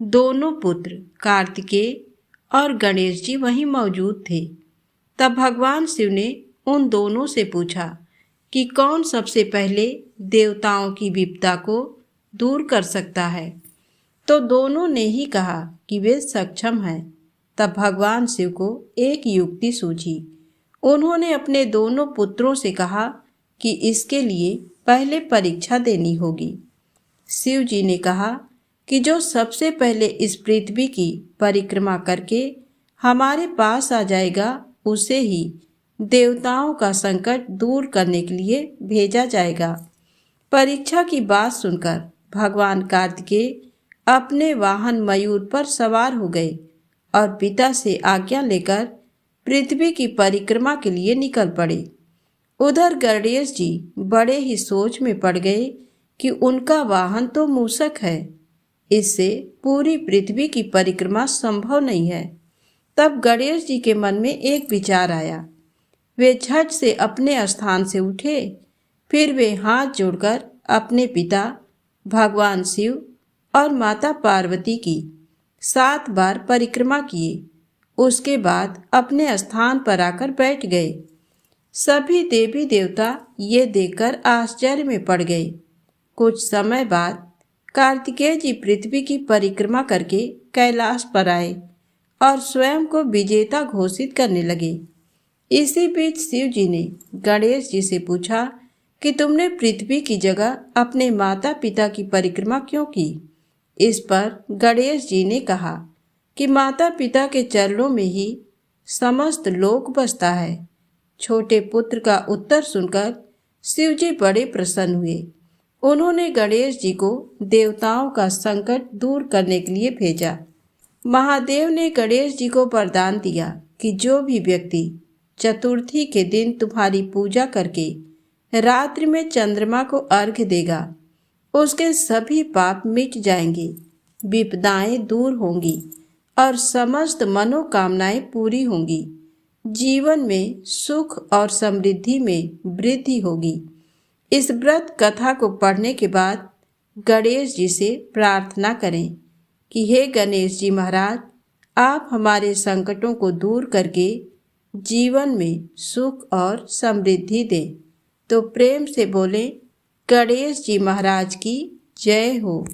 दोनों पुत्र कार्तिकेय और गणेश जी वहीं मौजूद थे। तब भगवान शिव ने उन दोनों से पूछा कि कौन सबसे पहले देवताओं की विपदा को दूर कर सकता है। तो दोनों ने ही कहा कि वे सक्षम हैं। तब भगवान शिव को एक युक्ति सूझी। उन्होंने अपने दोनों पुत्रों से कहा कि इसके लिए पहले परीक्षा देनी होगी। शिव जी ने कहा कि जो सबसे पहले इस पृथ्वी की परिक्रमा करके हमारे पास आ जाएगा उसे ही देवताओं का संकट दूर करने के लिए भेजा जाएगा। परीक्षा की बात सुनकर भगवान कार्तिकेय अपने वाहन मयूर पर सवार हो गए और पिता से आज्ञा लेकर पृथ्वी की परिक्रमा के लिए निकल पड़े। उधर गणेश जी बड़े ही सोच में पड़ गए कि उनका वाहन तो मूषक है, इससे पूरी पृथ्वी की परिक्रमा संभव नहीं है। तब गणेश जी के मन में एक विचार आया। वे झट से अपने स्थान से उठे। फिर वे हाथ जोड़कर अपने पिता भगवान शिव और माता पार्वती की 7 बार परिक्रमा किए। उसके बाद अपने स्थान पर आकर बैठ गए। सभी देवी देवता ये देखकर आश्चर्य में पड़ गए। कुछ समय बाद कार्तिकेय जी पृथ्वी की परिक्रमा करके कैलाश पर आए और स्वयं को विजेता घोषित करने लगे। इसी बीच शिव जी ने गणेश जी से पूछा कि तुमने पृथ्वी की जगह अपने माता पिता की परिक्रमा क्यों की। इस पर गणेश जी ने कहा कि माता पिता के चरणों में ही समस्त लोक बसता है। छोटे पुत्र का उत्तर सुनकर शिव जी बड़े प्रसन्न हुए। उन्होंने गणेश जी को देवताओं का संकट दूर करने के लिए भेजा। महादेव ने गणेश जी को वरदान दिया कि जो भी व्यक्ति चतुर्थी के दिन तुम्हारी पूजा करके रात्रि में चंद्रमा को अर्घ्य देगा, उसके सभी पाप मिट जाएंगे, विपदाएं दूर होंगी और समस्त मनोकामनाएं पूरी होंगी। जीवन में सुख और समृद्धि में वृद्धि होगी। इस व्रत कथा को पढ़ने के बाद गणेश जी से प्रार्थना करें कि हे गणेश जी महाराज, आप हमारे संकटों को दूर करके जीवन में सुख और समृद्धि दें। तो प्रेम से बोले गणेश जी महाराज की जय हो।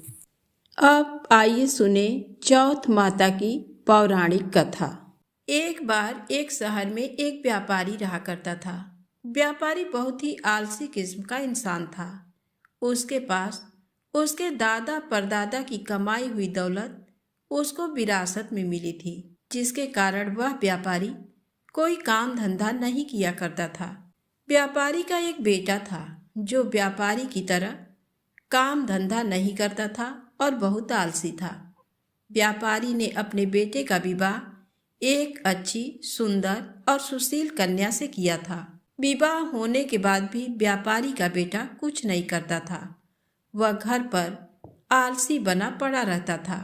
अब आइए सुने चौथ माता की पौराणिक कथा। एक बार एक शहर में एक व्यापारी रहा करता था। व्यापारी बहुत ही आलसी किस्म का इंसान था। उसके पास उसके दादा परदादा की कमाई हुई दौलत उसको विरासत में मिली थी, जिसके कारण वह व्यापारी कोई काम धंधा नहीं किया करता था। व्यापारी का एक बेटा था जो व्यापारी की तरह काम धंधा नहीं करता था और बहुत आलसी था। व्यापारी ने अपने बेटे का विवाह एक अच्छी, सुंदर और सुशील कन्या से किया था। विवाह होने के बाद भी व्यापारी का बेटा कुछ नहीं करता था। वह घर पर आलसी बना पड़ा रहता था।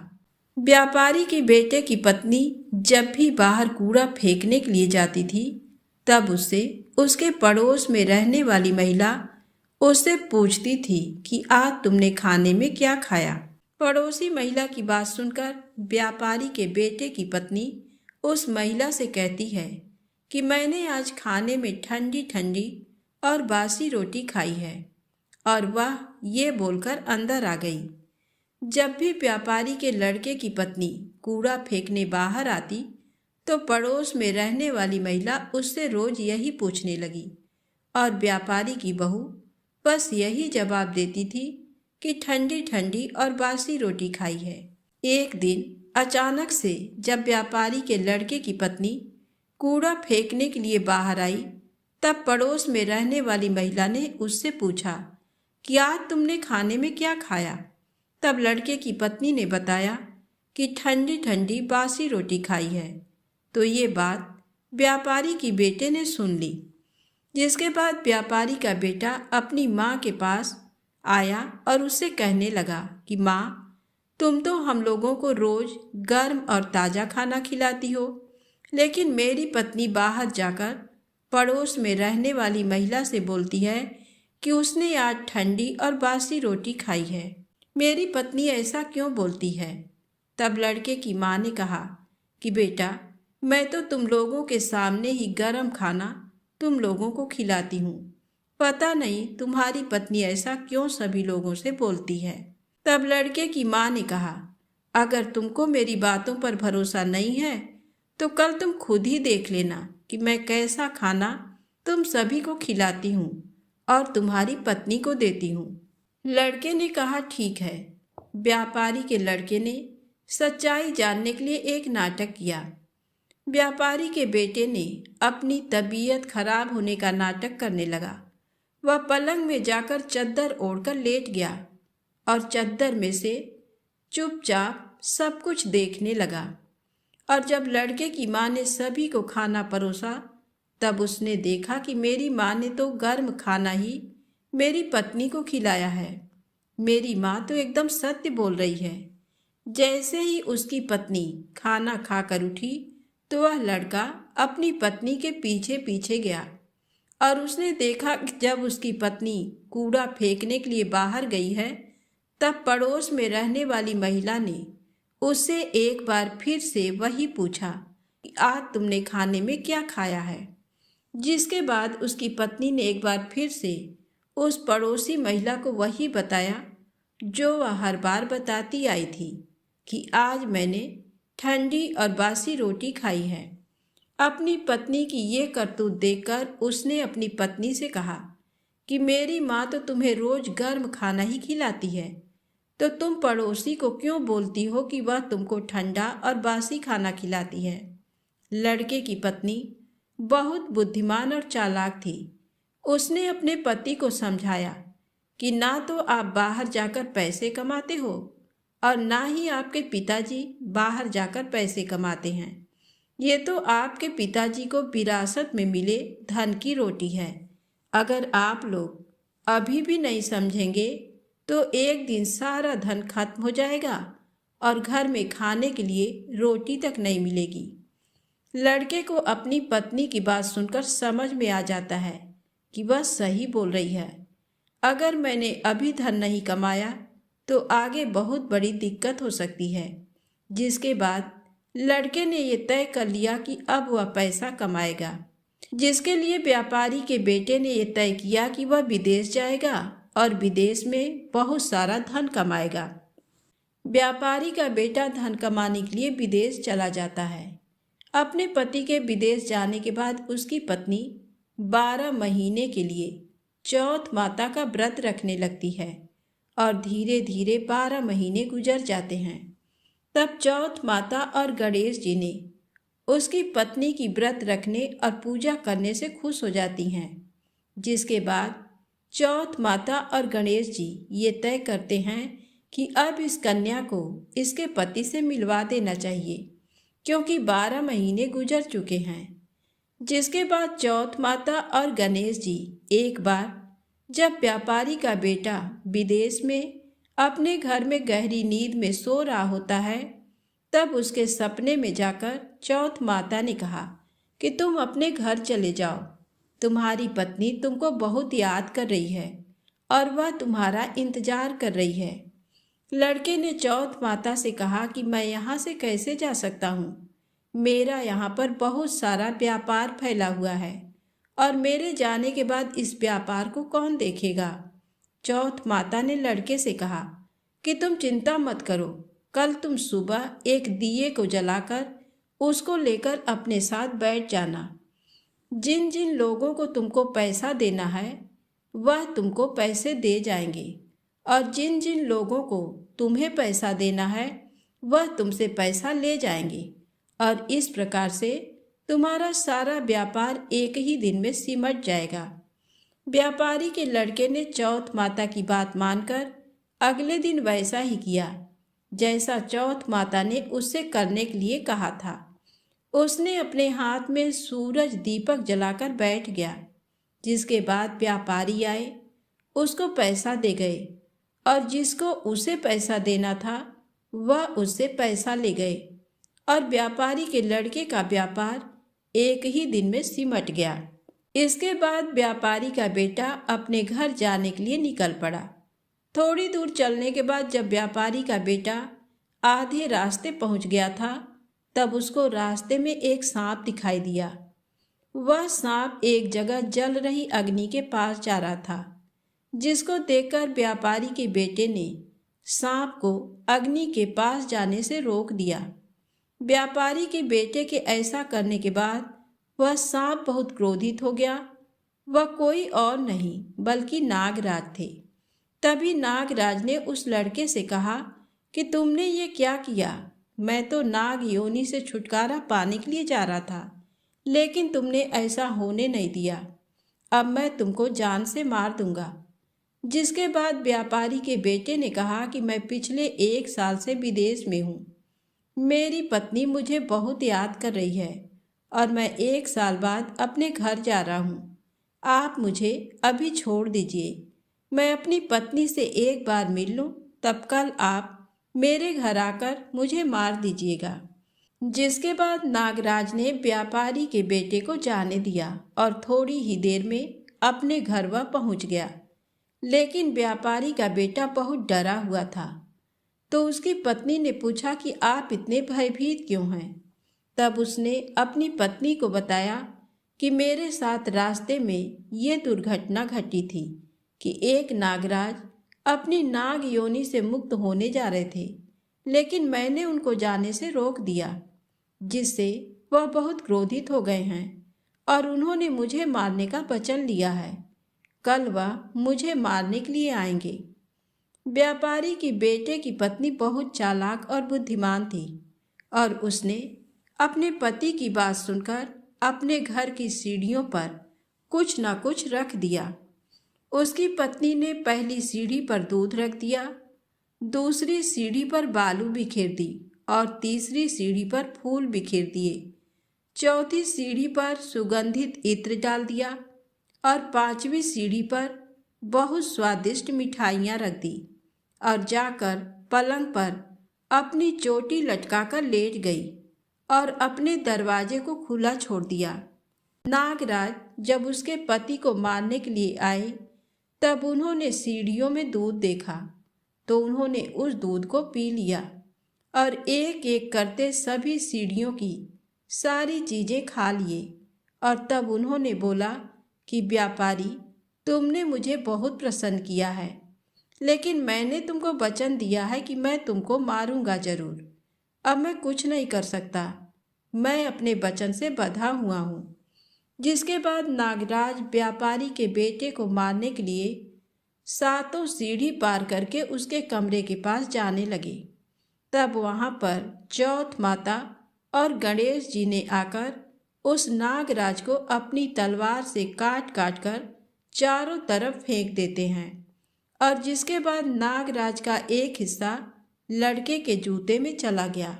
व्यापारी के बेटे की पत्नी जब भी बाहर कूड़ा फेंकने के लिए जाती थी, तब उससे उसके पड़ोस में रहने वाली महिला उससे पूछती थी कि आज तुमने खाने में क्या खाया। पड़ोसी महिला की बात सुनकर व्यापारी के बेटे की पत्नी उस महिला से कहती है कि मैंने आज खाने में ठंडी ठंडी और बासी रोटी खाई है, और वह ये बोलकर अंदर आ गई। जब भी व्यापारी के लड़के की पत्नी कूड़ा फेंकने बाहर आती, तो पड़ोस में रहने वाली महिला उससे रोज यही पूछने लगी, और व्यापारी की बहू बस यही जवाब देती थी कि ठंडी ठंडी और बासी रोटी खाई है। एक दिन अचानक से जब व्यापारी के लड़के की पत्नी कूड़ा फेंकने के लिए बाहर आई, तब पड़ोस में रहने वाली महिला ने उससे पूछा कि आज तुमने खाने में क्या खाया। तब लड़के की पत्नी ने बताया कि ठंडी ठंडी बासी रोटी खाई है। तो ये बात व्यापारी की बेटे ने सुन ली, जिसके बाद व्यापारी का बेटा अपनी माँ के पास आया और उससे कहने लगा कि माँ, तुम तो हम लोगों को रोज गर्म और ताज़ा खाना खिलाती हो, लेकिन मेरी पत्नी बाहर जाकर पड़ोस में रहने वाली महिला से बोलती है कि उसने आज ठंडी और बासी रोटी खाई है। मेरी पत्नी ऐसा क्यों बोलती है? तब लड़के की माँ ने कहा कि बेटा, मैं तो तुम लोगों के सामने ही गर्म खाना तुम लोगों को खिलाती हूँ। पता नहीं तुम्हारी पत्नी ऐसा क्यों सभी लोगों से बोलती है। तब लड़के की माँ ने कहा, अगर तुमको मेरी बातों पर भरोसा नहीं है तो कल तुम खुद ही देख लेना कि मैं कैसा खाना तुम सभी को खिलाती हूँ और तुम्हारी पत्नी को देती हूँ। लड़के ने कहा, ठीक है। व्यापारी के लड़के ने सच्चाई जानने के लिए एक नाटक किया। व्यापारी के बेटे ने अपनी तबीयत खराब होने का नाटक करने लगा। वह पलंग में जाकर चद्दर ओढ़कर लेट गया और चद्दर में से चुपचाप सब कुछ देखने लगा। और जब लड़के की माँ ने सभी को खाना परोसा, तब उसने देखा कि मेरी माँ ने तो गर्म खाना ही मेरी पत्नी को खिलाया है। मेरी माँ तो एकदम सत्य बोल रही है। जैसे ही उसकी पत्नी खाना खाकर उठी तो वह लड़का अपनी पत्नी के पीछे पीछे गया और उसने देखा कि जब उसकी पत्नी कूड़ा फेंकने के लिए बाहर गई है, तब पड़ोस में रहने वाली महिला ने उससे एक बार फिर से वही पूछा कि आज तुमने खाने में क्या खाया है। जिसके बाद उसकी पत्नी ने एक बार फिर से उस पड़ोसी महिला को वही बताया जो वह हर बार बताती आई थी कि आज मैंने ठंडी और बासी रोटी खाई है। अपनी पत्नी की ये करतूत देखकर उसने अपनी पत्नी से कहा कि मेरी माँ तो तुम्हें रोज गर्म खाना ही खिलाती है, तो तुम पड़ोसी को क्यों बोलती हो कि वह तुमको ठंडा और बासी खाना खिलाती है। लड़के की पत्नी बहुत बुद्धिमान और चालाक थी। उसने अपने पति को समझाया कि ना तो आप बाहर जाकर पैसे कमाते हो और ना ही आपके पिताजी बाहर जाकर पैसे कमाते हैं। ये तो आपके पिताजी को विरासत में मिले धन की रोटी है। अगर आप लोग अभी भी नहीं समझेंगे तो एक दिन सारा धन खत्म हो जाएगा और घर में खाने के लिए रोटी तक नहीं मिलेगी। लड़के को अपनी पत्नी की बात सुनकर समझ में आ जाता है कि वह सही बोल रही है। अगर मैंने अभी धन नहीं कमाया तो आगे बहुत बड़ी दिक्कत हो सकती है। जिसके बाद लड़के ने ये तय कर लिया कि अब वह पैसा कमाएगा, जिसके लिए व्यापारी के बेटे ने ये तय किया कि वह विदेश जाएगा और विदेश में बहुत सारा धन कमाएगा। व्यापारी का बेटा धन कमाने के लिए विदेश चला जाता है। अपने पति के विदेश जाने के बाद उसकी पत्नी 12 महीने के लिए चौथ माता का व्रत रखने लगती है और धीरे धीरे 12 महीने गुजर जाते हैं। तब चौथ माता और गणेश जी ने उसकी पत्नी की व्रत रखने और पूजा करने से खुश हो जाती हैं। जिसके बाद चौथ माता और गणेश जी ये तय करते हैं कि अब इस कन्या को इसके पति से मिलवा देना चाहिए, क्योंकि 12 महीने गुजर चुके हैं। जिसके बाद चौथ माता और गणेश जी एक बार जब व्यापारी का बेटा विदेश में अपने घर में गहरी नींद में सो रहा होता है, तब उसके सपने में जाकर चौथ माता ने कहा कि तुम अपने घर चले जाओ, तुम्हारी पत्नी तुमको बहुत याद कर रही है और वह तुम्हारा इंतजार कर रही है। लड़के ने चौथ माता से कहा कि मैं यहाँ से कैसे जा सकता हूँ, मेरा यहाँ पर बहुत सारा व्यापार फैला हुआ है और मेरे जाने के बाद इस व्यापार को कौन देखेगा। चौथ माता ने लड़के से कहा कि तुम चिंता मत करो, कल तुम सुबह एक दिए को जलाकर उसको लेकर अपने साथ बैठ जाना। जिन जिन लोगों को तुमको पैसा देना है वह तुमको पैसे दे जाएंगे और जिन जिन लोगों को तुम्हें पैसा देना है वह तुमसे पैसा ले जाएंगे और इस प्रकार से तुम्हारा सारा व्यापार एक ही दिन में सिमट जाएगा। व्यापारी के लड़के ने चौथ माता की बात मानकर अगले दिन वैसा ही किया जैसा चौथ माता ने उससे करने के लिए कहा था। उसने अपने हाथ में सूरज दीपक जलाकर बैठ गया। जिसके बाद व्यापारी आए, उसको पैसा दे गए और जिसको उसे पैसा देना था वह उससे पैसा ले गए और व्यापारी के लड़के का व्यापार एक ही दिन में सिमट गया। इसके बाद व्यापारी का बेटा अपने घर जाने के लिए निकल पड़ा। थोड़ी दूर चलने के बाद जब व्यापारी का बेटा आधे रास्ते पहुंच गया था, तब उसको रास्ते में एक सांप दिखाई दिया। वह सांप एक जगह जल रही अग्नि के पास जा रहा था, जिसको देखकर व्यापारी के बेटे ने सांप को अग्नि के पास जाने से रोक दिया। व्यापारी के बेटे के ऐसा करने के बाद वह सांप बहुत क्रोधित हो गया। वह कोई और नहीं बल्कि नागराज थे। तभी नागराज ने उस लड़के से कहा कि तुमने ये क्या किया? मैं तो नाग योनि से छुटकारा पाने के लिए जा रहा था, लेकिन तुमने ऐसा होने नहीं दिया। अब मैं तुमको जान से मार दूंगा। जिसके बाद व्यापारी के बेटे ने कहा कि मैं पिछले 1 साल से विदेश में हूँ। मेरी पत्नी मुझे बहुत याद कर रही है और मैं 1 साल बाद अपने घर जा रहा हूँ। आप मुझे अभी छोड़ दीजिए। मैं अपनी पत्नी से एक बार मिल लूँ, तब कल आप मेरे घर आकर मुझे मार दीजिएगा। जिसके बाद नागराज ने व्यापारी के बेटे को जाने दिया और थोड़ी ही देर में अपने घर वह पहुँच गया। लेकिन व्यापारी का बेटा बहुत डरा हुआ था। तो उसकी पत्नी ने पूछा कि आप इतने भयभीत क्यों हैं? तब उसने अपनी पत्नी को बताया कि मेरे साथ रास्ते में ये दुर्घटना घटी थी कि एक नागराज अपनी नाग योनि से मुक्त होने जा रहे थे, लेकिन मैंने उनको जाने से रोक दिया, जिससे वह बहुत क्रोधित हो गए हैं और उन्होंने मुझे मारने का वचन लिया है। कल वह मुझे मारने के लिए आएंगे। व्यापारी की बेटे की पत्नी बहुत चालाक और बुद्धिमान थी और उसने अपने पति की बात सुनकर अपने घर की सीढ़ियों पर कुछ न कुछ रख दिया। उसकी पत्नी ने पहली सीढ़ी पर दूध रख दिया, दूसरी सीढ़ी पर बालू बिखेर दी और तीसरी सीढ़ी पर फूल बिखेर दिए। चौथी सीढ़ी पर सुगंधित इत्र डाल दिया और 5वीं सीढ़ी पर बहुत स्वादिष्ट मिठाइयाँ रख दी और जाकर पलंग पर अपनी चोटी लटकाकर लेट गई और अपने दरवाजे को खुला छोड़ दिया। नागराज जब उसके पति को मारने के लिए आए, तब उन्होंने सीढ़ियों में दूध देखा तो उन्होंने उस दूध को पी लिया और एक एक करते सभी सीढ़ियों की सारी चीज़ें खा लिए। और तब उन्होंने बोला कि व्यापारी, तुमने मुझे बहुत प्रसन्न किया है, लेकिन मैंने तुमको वचन दिया है कि मैं तुमको मारूंगा जरूर। अब मैं कुछ नहीं कर सकता, मैं अपने वचन से बंधा हुआ हूँ। जिसके बाद नागराज व्यापारी के बेटे को मारने के लिए 7 सीढ़ी पार करके उसके कमरे के पास जाने लगे। तब वहाँ पर चौथ माता और गणेश जी ने आकर उस नागराज को अपनी तलवार से काट काट कर चारों तरफ फेंक देते हैं और जिसके बाद नागराज का एक हिस्सा लड़के के जूते में चला गया।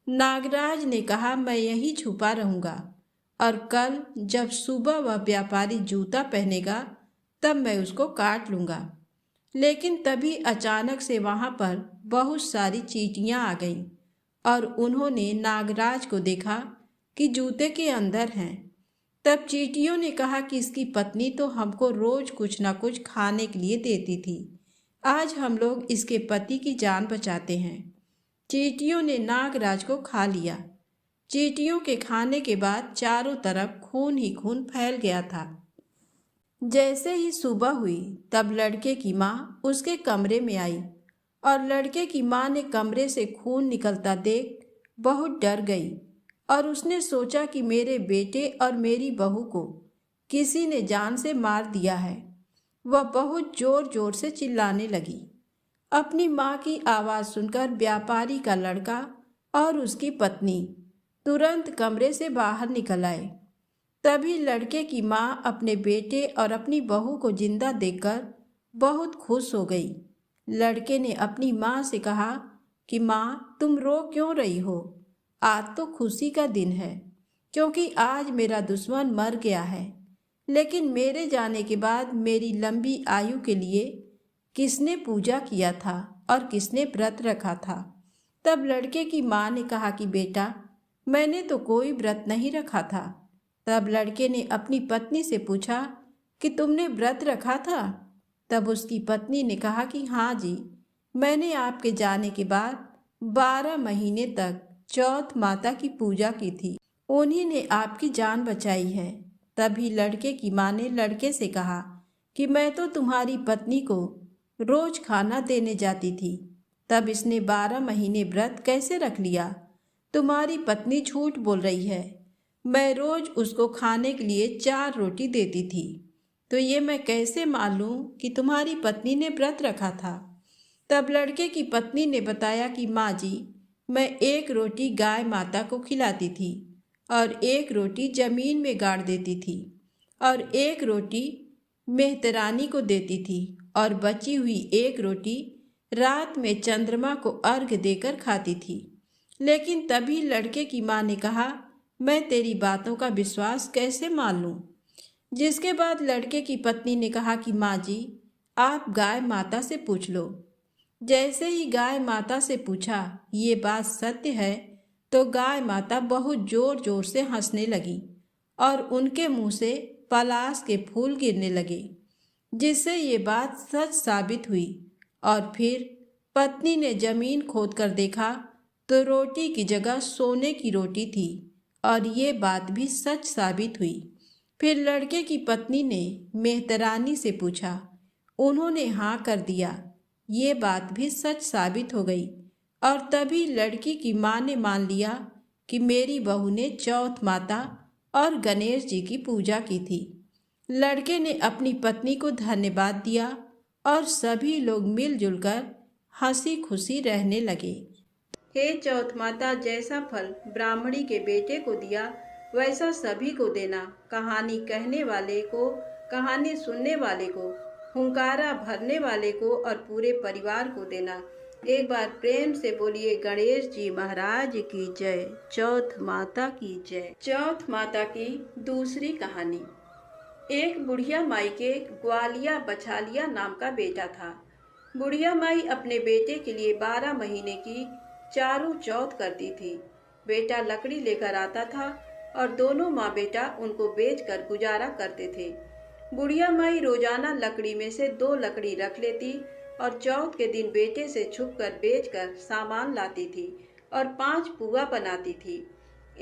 नागराज ने कहा, मैं यहीं छुपा रहूँगा और कल जब सुबह वह व्यापारी जूता पहनेगा तब मैं उसको काट लूँगा। लेकिन तभी अचानक से वहाँ पर बहुत सारी चींटियाँ आ गईं और उन्होंने नागराज को देखा कि जूते के अंदर हैं। तब चींटियों ने कहा कि इसकी पत्नी तो हमको रोज कुछ ना कुछ खाने के लिए देती थी, आज हम लोग इसके पति की जान बचाते हैं। चींटियों ने नागराज को खा लिया। चींटियों के खाने के बाद चारों तरफ खून ही खून फैल गया था। जैसे ही सुबह हुई तब लड़के की माँ उसके कमरे में आई और लड़के की माँ ने कमरे से खून निकलता देख बहुत डर गई और उसने सोचा कि मेरे बेटे और मेरी बहू को किसी ने जान से मार दिया है। वह बहुत जोर जोर से चिल्लाने लगी। अपनी माँ की आवाज़ सुनकर व्यापारी का लड़का और उसकी पत्नी तुरंत कमरे से बाहर निकल आए। तभी लड़के की माँ अपने बेटे और अपनी बहू को जिंदा देखकर बहुत खुश हो गई। लड़के ने अपनी माँ से कहा कि माँ, तुम रो क्यों रही हो? आज तो खुशी का दिन है, क्योंकि आज मेरा दुश्मन मर गया है। लेकिन मेरे जाने के बाद मेरी लंबी आयु के लिए किसने पूजा किया था और किसने व्रत रखा था, तब लड़के की माँ ने कहा कि बेटा, मैंने तो कोई व्रत नहीं रखा था। तब लड़के ने अपनी पत्नी से पूछा कि तुमने व्रत रखा था? तब उसकी पत्नी ने कहा कि हाँ जी, मैंने आपके जाने के बाद 12 महीने तक चौथ माता की पूजा की थी। उन्हीं ने आपकी जान बचाई है। तभी लड़के की माँ ने लड़के से कहा कि मैं तो तुम्हारी पत्नी को रोज खाना देने जाती थी, तब इसने 12 महीने व्रत कैसे रख लिया? तुम्हारी पत्नी झूठ बोल रही है। मैं रोज उसको खाने के लिए 4 रोटी देती थी, तो ये मैं कैसे मान लूं कि तुम्हारी पत्नी ने व्रत रखा था? तब लड़के की पत्नी ने बताया कि माँ जी, मैं 1 रोटी गाय माता को खिलाती थी और 1 रोटी जमीन में गाड़ देती थी और 1 रोटी मेहतरानी को देती थी और बची हुई 1 रोटी रात में चंद्रमा को अर्घ देकर खाती थी। लेकिन तभी लड़के की माँ ने कहा, मैं तेरी बातों का विश्वास कैसे मान लूं? जिसके बाद लड़के की पत्नी ने कहा कि माँ जी, आप गाय माता से पूछ लो। जैसे ही गाय माता से पूछा ये बात सत्य है, तो गाय माता बहुत जोर जोर से हंसने लगी और उनके मुंह से पलाश के फूल गिरने लगे, जिससे ये बात सच साबित हुई। और फिर पत्नी ने जमीन खोद कर देखा तो रोटी की जगह सोने की रोटी थी और ये बात भी सच साबित हुई। फिर लड़के की पत्नी ने मेहतरानी से पूछा, उन्होंने हाँ कर दिया। ये बात भी सच साबित हो गई और तभी लड़की की माँ ने मान लिया कि मेरी बहू ने चौथ माता और गणेश जी की पूजा की थी। लड़के ने अपनी पत्नी को धन्यवाद दिया और सभी लोग मिलजुल कर हंसी खुशी रहने लगे। हे चौथ माता, जैसा फल ब्राह्मणी के बेटे को दिया वैसा सभी को देना। कहानी कहने वाले को, कहानी सुनने वाले को, हुंकारा भरने वाले को और पूरे परिवार को देना। एक बार प्रेम से बोलिए गणेश जी महाराज की जय, चौथ माता की जय। चौथ माता की दूसरी कहानी। एक बुढ़िया माई के ग्वालिया बछालिया नाम का बेटा था। बुढ़िया माई अपने बेटे के लिए 12 महीने की चारों चौथ करती थी। बेटा लकड़ी लेकर आता था और दोनों माँ बेटा उनको बेचकर गुजारा करते थे। बुढ़िया माई रोजाना लकड़ी में से 2 लकड़ी रख लेती और चौथ के दिन बेटे से छुपकर बेचकर सामान लाती थी और 5 पुआ बनाती थी।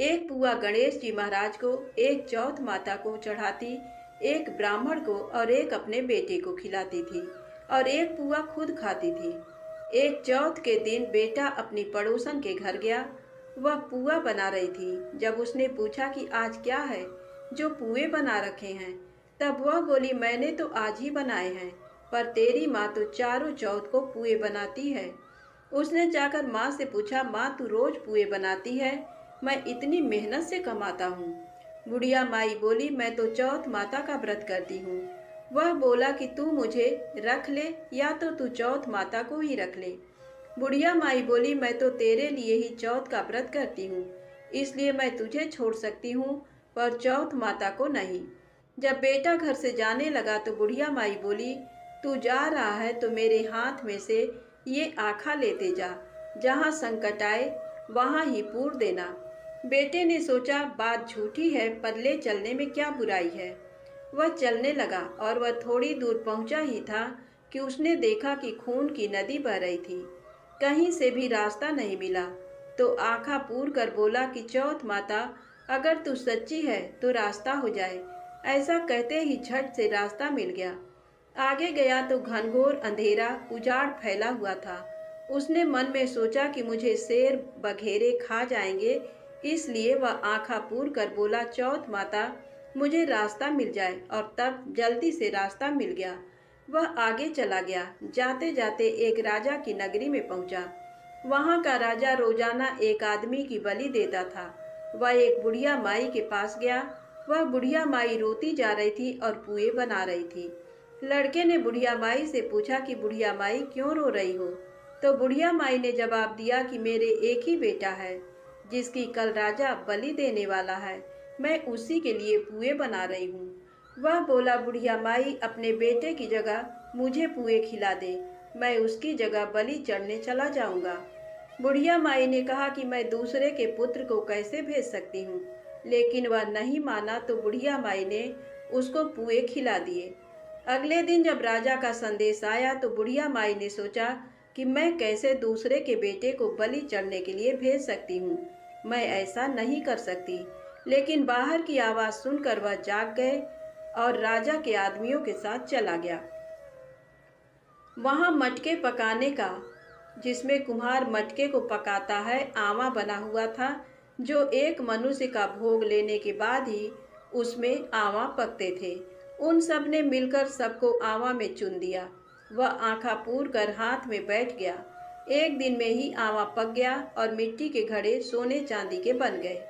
एक पुआ गणेश जी महाराज को, एक चौथ माता को चढ़ाती, एक ब्राह्मण को और एक अपने बेटे को खिलाती थी और एक पुआ खुद खाती थी। एक चौथ के दिन बेटा अपनी पड़ोसन के घर गया। वह पुआ बना रही थी। जब उसने पूछा कि आज क्या है जो पुए बना रखे हैं, तब वह बोली, मैंने तो आज ही बनाए हैं, पर तेरी माँ तो चारों चौथ को पुए बनाती है। उसने जाकर माँ से पूछा, माँ तू रोज पुए बनाती है, मैं इतनी मेहनत से कमाता हूँ। बुढ़िया माई बोली, मैं तो चौथ माता का व्रत करती हूँ। वह बोला कि तू मुझे रख ले या तो तू चौथ माता को ही रख ले। बुढ़िया माई बोली, मैं तो तेरे लिए ही चौथ का व्रत करती हूँ, इसलिए मैं तुझे छोड़ सकती हूँ, पर चौथ माता को नहीं। जब बेटा घर से जाने लगा तो बुढ़िया माई बोली, तू जा रहा है तो मेरे हाथ में से ये आखा लेते जा, जहाँ संकट आए वहाँ ही पूर देना। बेटे ने सोचा बात झूठी है, पर ले चलने में क्या बुराई है। वह चलने लगा और वह थोड़ी दूर पहुंचा ही था कि उसने देखा कि खून की नदी बह रही थी। कहीं से भी रास्ता नहीं मिला तो आंखा पूर कर बोला कि चौथ माता, अगर तू सच्ची है तो रास्ता हो जाए। ऐसा कहते ही झट से रास्ता मिल गया। आगे गया तो घनघोर अंधेरा उजाड़ फैला हुआ था। उसने मन में सोचा कि मुझे शेर बघेरे खा जाएंगे, इसलिए वह आंखा पूर कर बोला, चौथ माता मुझे रास्ता मिल जाए, और तब जल्दी से रास्ता मिल गया। वह आगे चला गया। जाते जाते एक राजा की नगरी में पहुंचा। वहां का राजा रोजाना एक आदमी की बलि देता था। वह एक बुढ़िया माई के पास गया। वह बुढ़िया माई रोती जा रही थी और पुए बना रही थी। लड़के ने बुढ़िया माई से पूछा कि बुढ़िया माई क्यों रो रही हो? तो बुढ़िया माई ने जवाब दिया कि मेरे एक ही बेटा है जिसकी कल राजा बलि देने वाला है, मैं उसी के लिए पुए बना रही हूँ। वह बोला, बुढ़िया माई अपने बेटे की जगह मुझे पुए खिला दे, मैं उसकी जगह बलि चढ़ने चला जाऊंगा। बुढ़िया माई ने कहा कि मैं दूसरे के पुत्र को कैसे भेज सकती हूँ, लेकिन वह नहीं माना तो बुढ़िया माई ने उसको पुए खिला दिए। अगले दिन जब राजा का संदेश आया तो बुढ़िया माई ने सोचा कि मैं कैसे दूसरे के बेटे को बलि चढ़ने के लिए भेज सकती हूँ। मैं ऐसा नहीं कर सकती। लेकिन बाहर की आवाज़ सुनकर वह जाग गए और राजा के आदमियों के साथ चला गया। वहाँ मटके पकाने का, जिसमें कुम्हार मटके को पकाता है, आवा बना हुआ था, जो एक मनुष्य का भोग लेने के बाद ही उसमें आवा पकते थे। उन सब ने मिलकर सबको आवा में चुन दिया। वह आँखा पूर कर हाथ में बैठ गया। एक दिन में ही आवा पक गया और मिट्टी के घड़े सोने चांदी के बन गए।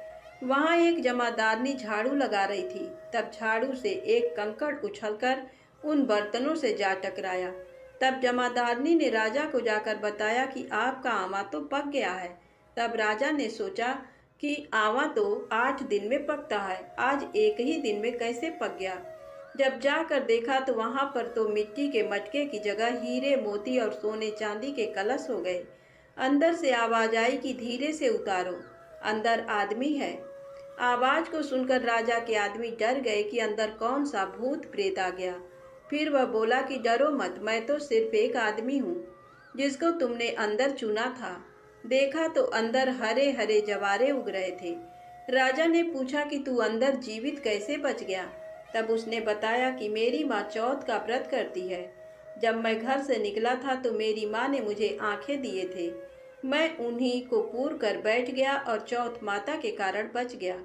वहाँ एक जमादारनी झाड़ू लगा रही थी। तब झाड़ू से एक कंकड़ उछलकर उन बर्तनों से जा टकराया। तब जमादारनी ने राजा को जाकर बताया कि आपका आवा तो पक गया है। तब राजा ने सोचा कि आवा तो 8 दिन में पकता है, आज एक ही दिन में कैसे पक गया। जब जाकर देखा तो वहाँ पर तो मिट्टी के मटके की जगह हीरे, मोती और सोने चांदी के कलश हो गए। अंदर से आवाज़ आई कि धीरे से उतारो, अंदर आदमी है। आवाज़ को सुनकर राजा के आदमी डर गए कि अंदर कौन सा भूत प्रेत आ गया। फिर वह बोला कि डरो मत, मैं तो सिर्फ एक आदमी हूँ जिसको तुमने अंदर चुना था। देखा तो अंदर हरे हरे जवारे उग रहे थे। राजा ने पूछा कि तू अंदर जीवित कैसे बच गया। तब उसने बताया कि मेरी माँ चौथ का व्रत करती है। जब मैं घर से निकला था तो मेरी माँ ने मुझे आंखें दिए थे। मैं उन्हीं को पूर कर बैठ गया और चौथ माता के कारण बच गया।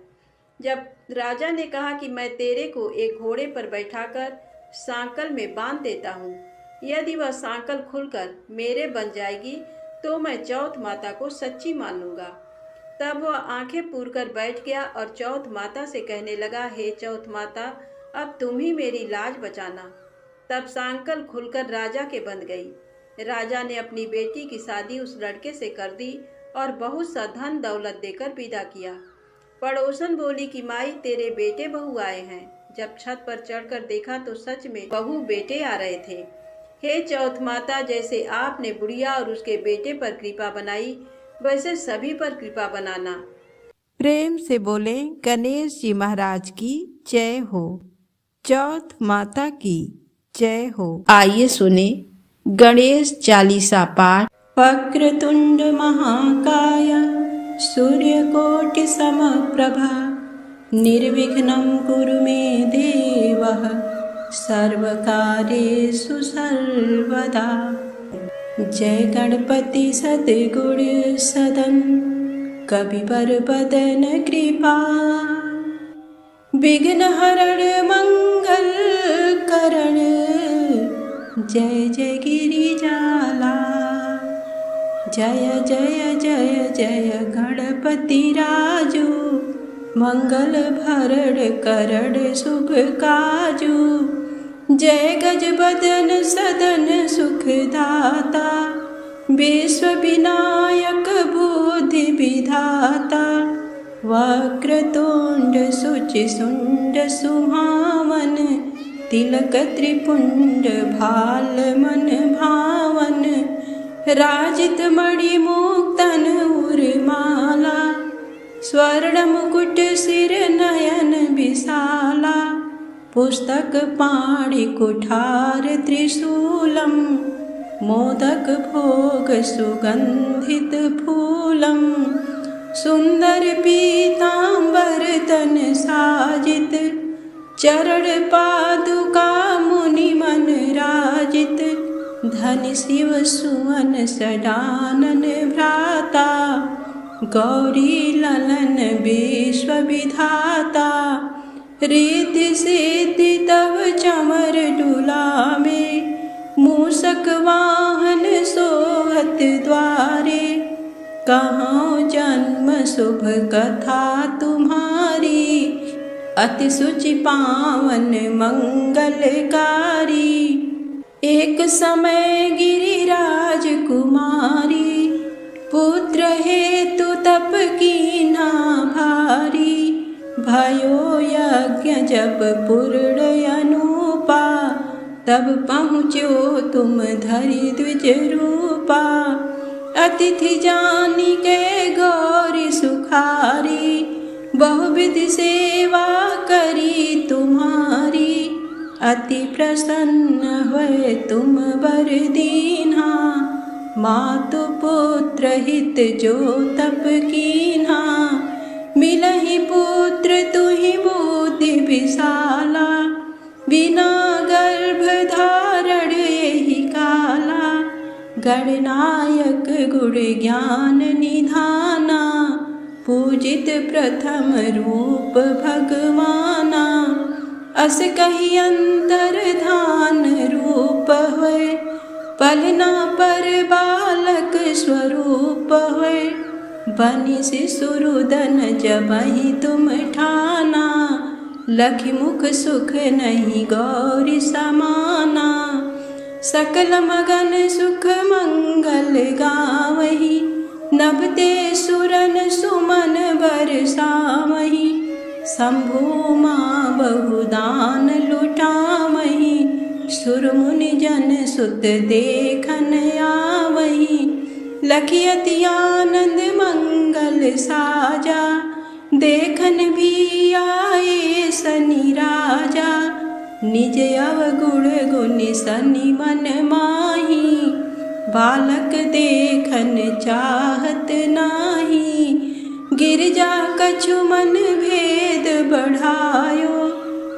जब राजा ने कहा कि मैं तेरे को एक घोड़े पर बैठाकर सांकल में बांध देता हूँ, यदि वह सांकल खुलकर मेरे बन जाएगी तो मैं चौथ माता को सच्ची मान लूँगा। तब वह आंखें पूर कर बैठ गया और चौथ माता से कहने लगा, हे चौथ माता, अब तुम ही मेरी लाज बचाना। तब सांकल खुलकर राजा के बंध गई। राजा ने अपनी बेटी की शादी उस लड़के से कर दी और बहुत सा धन दौलत देकर विदा किया। पड़ोसन बोली कि माई, तेरे बेटे बहू आए हैं। जब छत पर चढ़कर देखा तो सच में बहू बेटे आ रहे थे। हे चौथ माता, जैसे आपने बुढ़िया और उसके बेटे पर कृपा बनाई, वैसे सभी पर कृपा बनाना। प्रेम से बोले गणेश जी महाराज की जय हो, चौथ माता की जय हो। आइए सुने गणेश चालीसा पाठ। वक्रतुंड महाकाय सूर्यकोटि समप्रभा निर्विघ्नं कुरु मे देव सर्वकार्येषु सर्वदा। जय गणपति सद्गुण सदन कविवर बदन कृपा विघ्न हरण मंगल करण जय जय गिरिजाला। जय जय जय जय गणपति राजू मंगल भरण करण शुभ काजू। जय गजबदन सदन सुखदाता विश्व विनायक बुद्धि विधाता। वक्रतुंड शुचि सुंड सुहावन तिलक त्रिपुंड भाल मन भावन। राजित मणि मुक्तन उर्माला स्वर्ण मुकुट सिर नयन विशाला। पुस्तक पाणि कुठार त्रिशूलम मोदक भोग सुगंधित फूलम। सुंदर पीतांबर तन साजित चरण पादुका मुनि मन राजित। धन शिव सुवन सडानन भ्राता गौरी ललन विश्व विधाता। रिद्धि सिद्धि तव चमर डुला में मूषक वाहन सोहत द्वारे। कहाँ जन्म शुभ कथा तुम्हारी अति शुचि पावन मंगलकारी। एक समय गिरिराज कुमारी पुत्र हेतु तप की ना भारी। भयो यज्ञ जब पूर्ण अनुपा तब पहुँचो तुम धरि द्विज रूपा। अतिथि जानी के गौरी सुखारी, बहुविध सेवा करी तुम्हारी। अति प्रसन्न हुए तुम वर दीन्हा, मातु पुत्र हित जो तप कीन्हा। मिलहि पुत्र तुहि बुद्धि विशाला, बिना गर्भ धारण एहि काला। गणनायक गुण ज्ञान निधाना, पूजित प्रथम रूप भगवाना। अस कहि अंतर धान रूप हुए, पलना पर बालक स्वरूप हुए। बनि शिशुरुदन जबहि तुम ठाना, लखि मुख सुख नहीं गौरी समाना। सकल मगन सुख मंगल गावही, नभते सुरन सुमन बरसावही। शंभु माँ बहुदान लुटावही, सुर मुनि जन सुत देखन आवही। लखि अति आनंद मंगल साजा, देखन भी आए सनि राजा। निज अवगुण गुनि सनि मन माही, बालक देखन चाहत नाही। गिरजा कछु मन भेद बढ़ायो,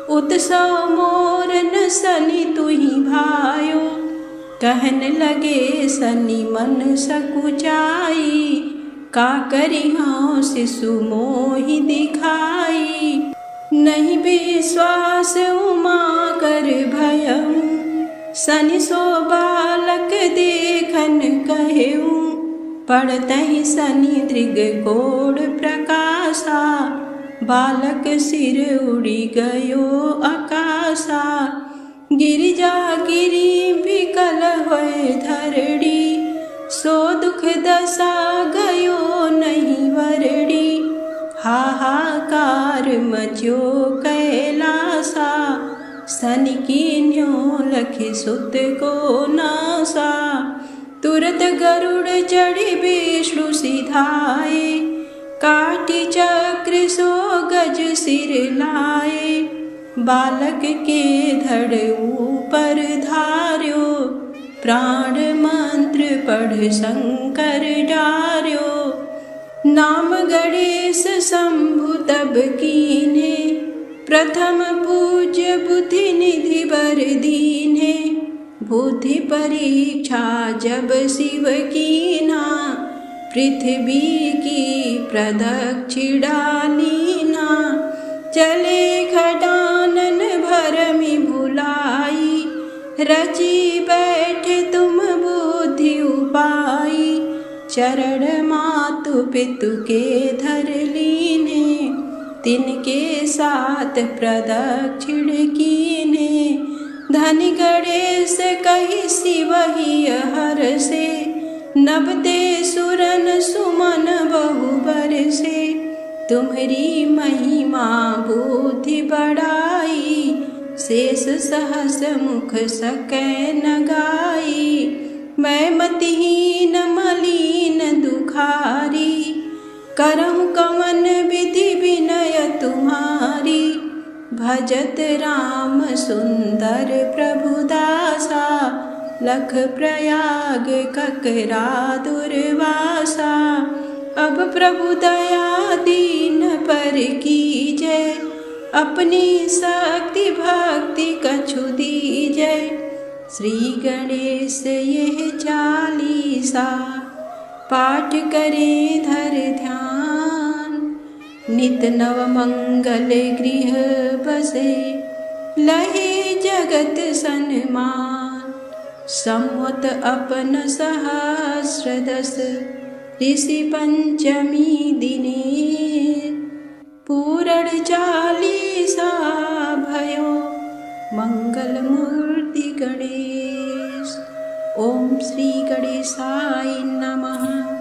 उत्सव मोर न सनि तुहि भायो। कहन लगे सनि मन सकुचाई, का करिहौं शिशु मोहि दिखाई। नहीं विश्वास उमा कर भयउ, सनि सो बालक देखन कहेउ। पड़तहि सनि दृग कोड प्रकाशा, बालक सिर उड़ि गयो आकाशा। गिरिजा गिरि विकल होय धरड़ी, सो दुख दशा गयो नहीं वरड़ी। हाहाकार मच्यो कैलासा, सनि कीन्यो लखि सुत को नासा। तुरत गरुड़ चढ़ि विष्णु सिधाए, काटी चक्र सो गज सिर लाए। बालक के धड़ ऊपर धार्यो, प्राण मंत्र पढ़ शंकर डार्यो। नाम गणेश शंभु तब कीन्हे, प्रथम पूज्य बुद्धि निधि वर दीन्हे। बुद्धि परीक्षा जब शिव कीन्हा, पृथ्वी की प्रदक्षिणा लीन्हा। चले खटानन भरमि भुलाई, रची बैठे तुम बुद्धि उपाई। चरण मातु पितु के धर लीन्हे, तिनके साथ प्रदक्षिण कीन्हे। धनि गणेश कहि शिवहि हरषे, नभते सुरन सुमन बहु बरसे। तुम्हरी महिमा बुद्धि बढ़ाई, शेष सहस मुख सकै न गाई। मैं मतिहीन मलिन दुखारी, करहु कवन विधि विनय तुम्हारी। भजत राम सुंदर प्रभु दासा, लख प्रयाग ककरा दुर्वासा। अब प्रभु दया दीन पर कीजै, अपनी शक्ति भक्ति कछु दीजै। श्री गणेश यह चालीसा, पाठ करे धर ध्यान। नित नव मंगल गृह बसे, लहे जगत सन्मान। सम्वत अपन सहस्र दस, ऋषि पंचमी दिने। पूरण चालीसा भयो, मंगल मूर्ति गणेश। ओम श्री गणेशाय नमः।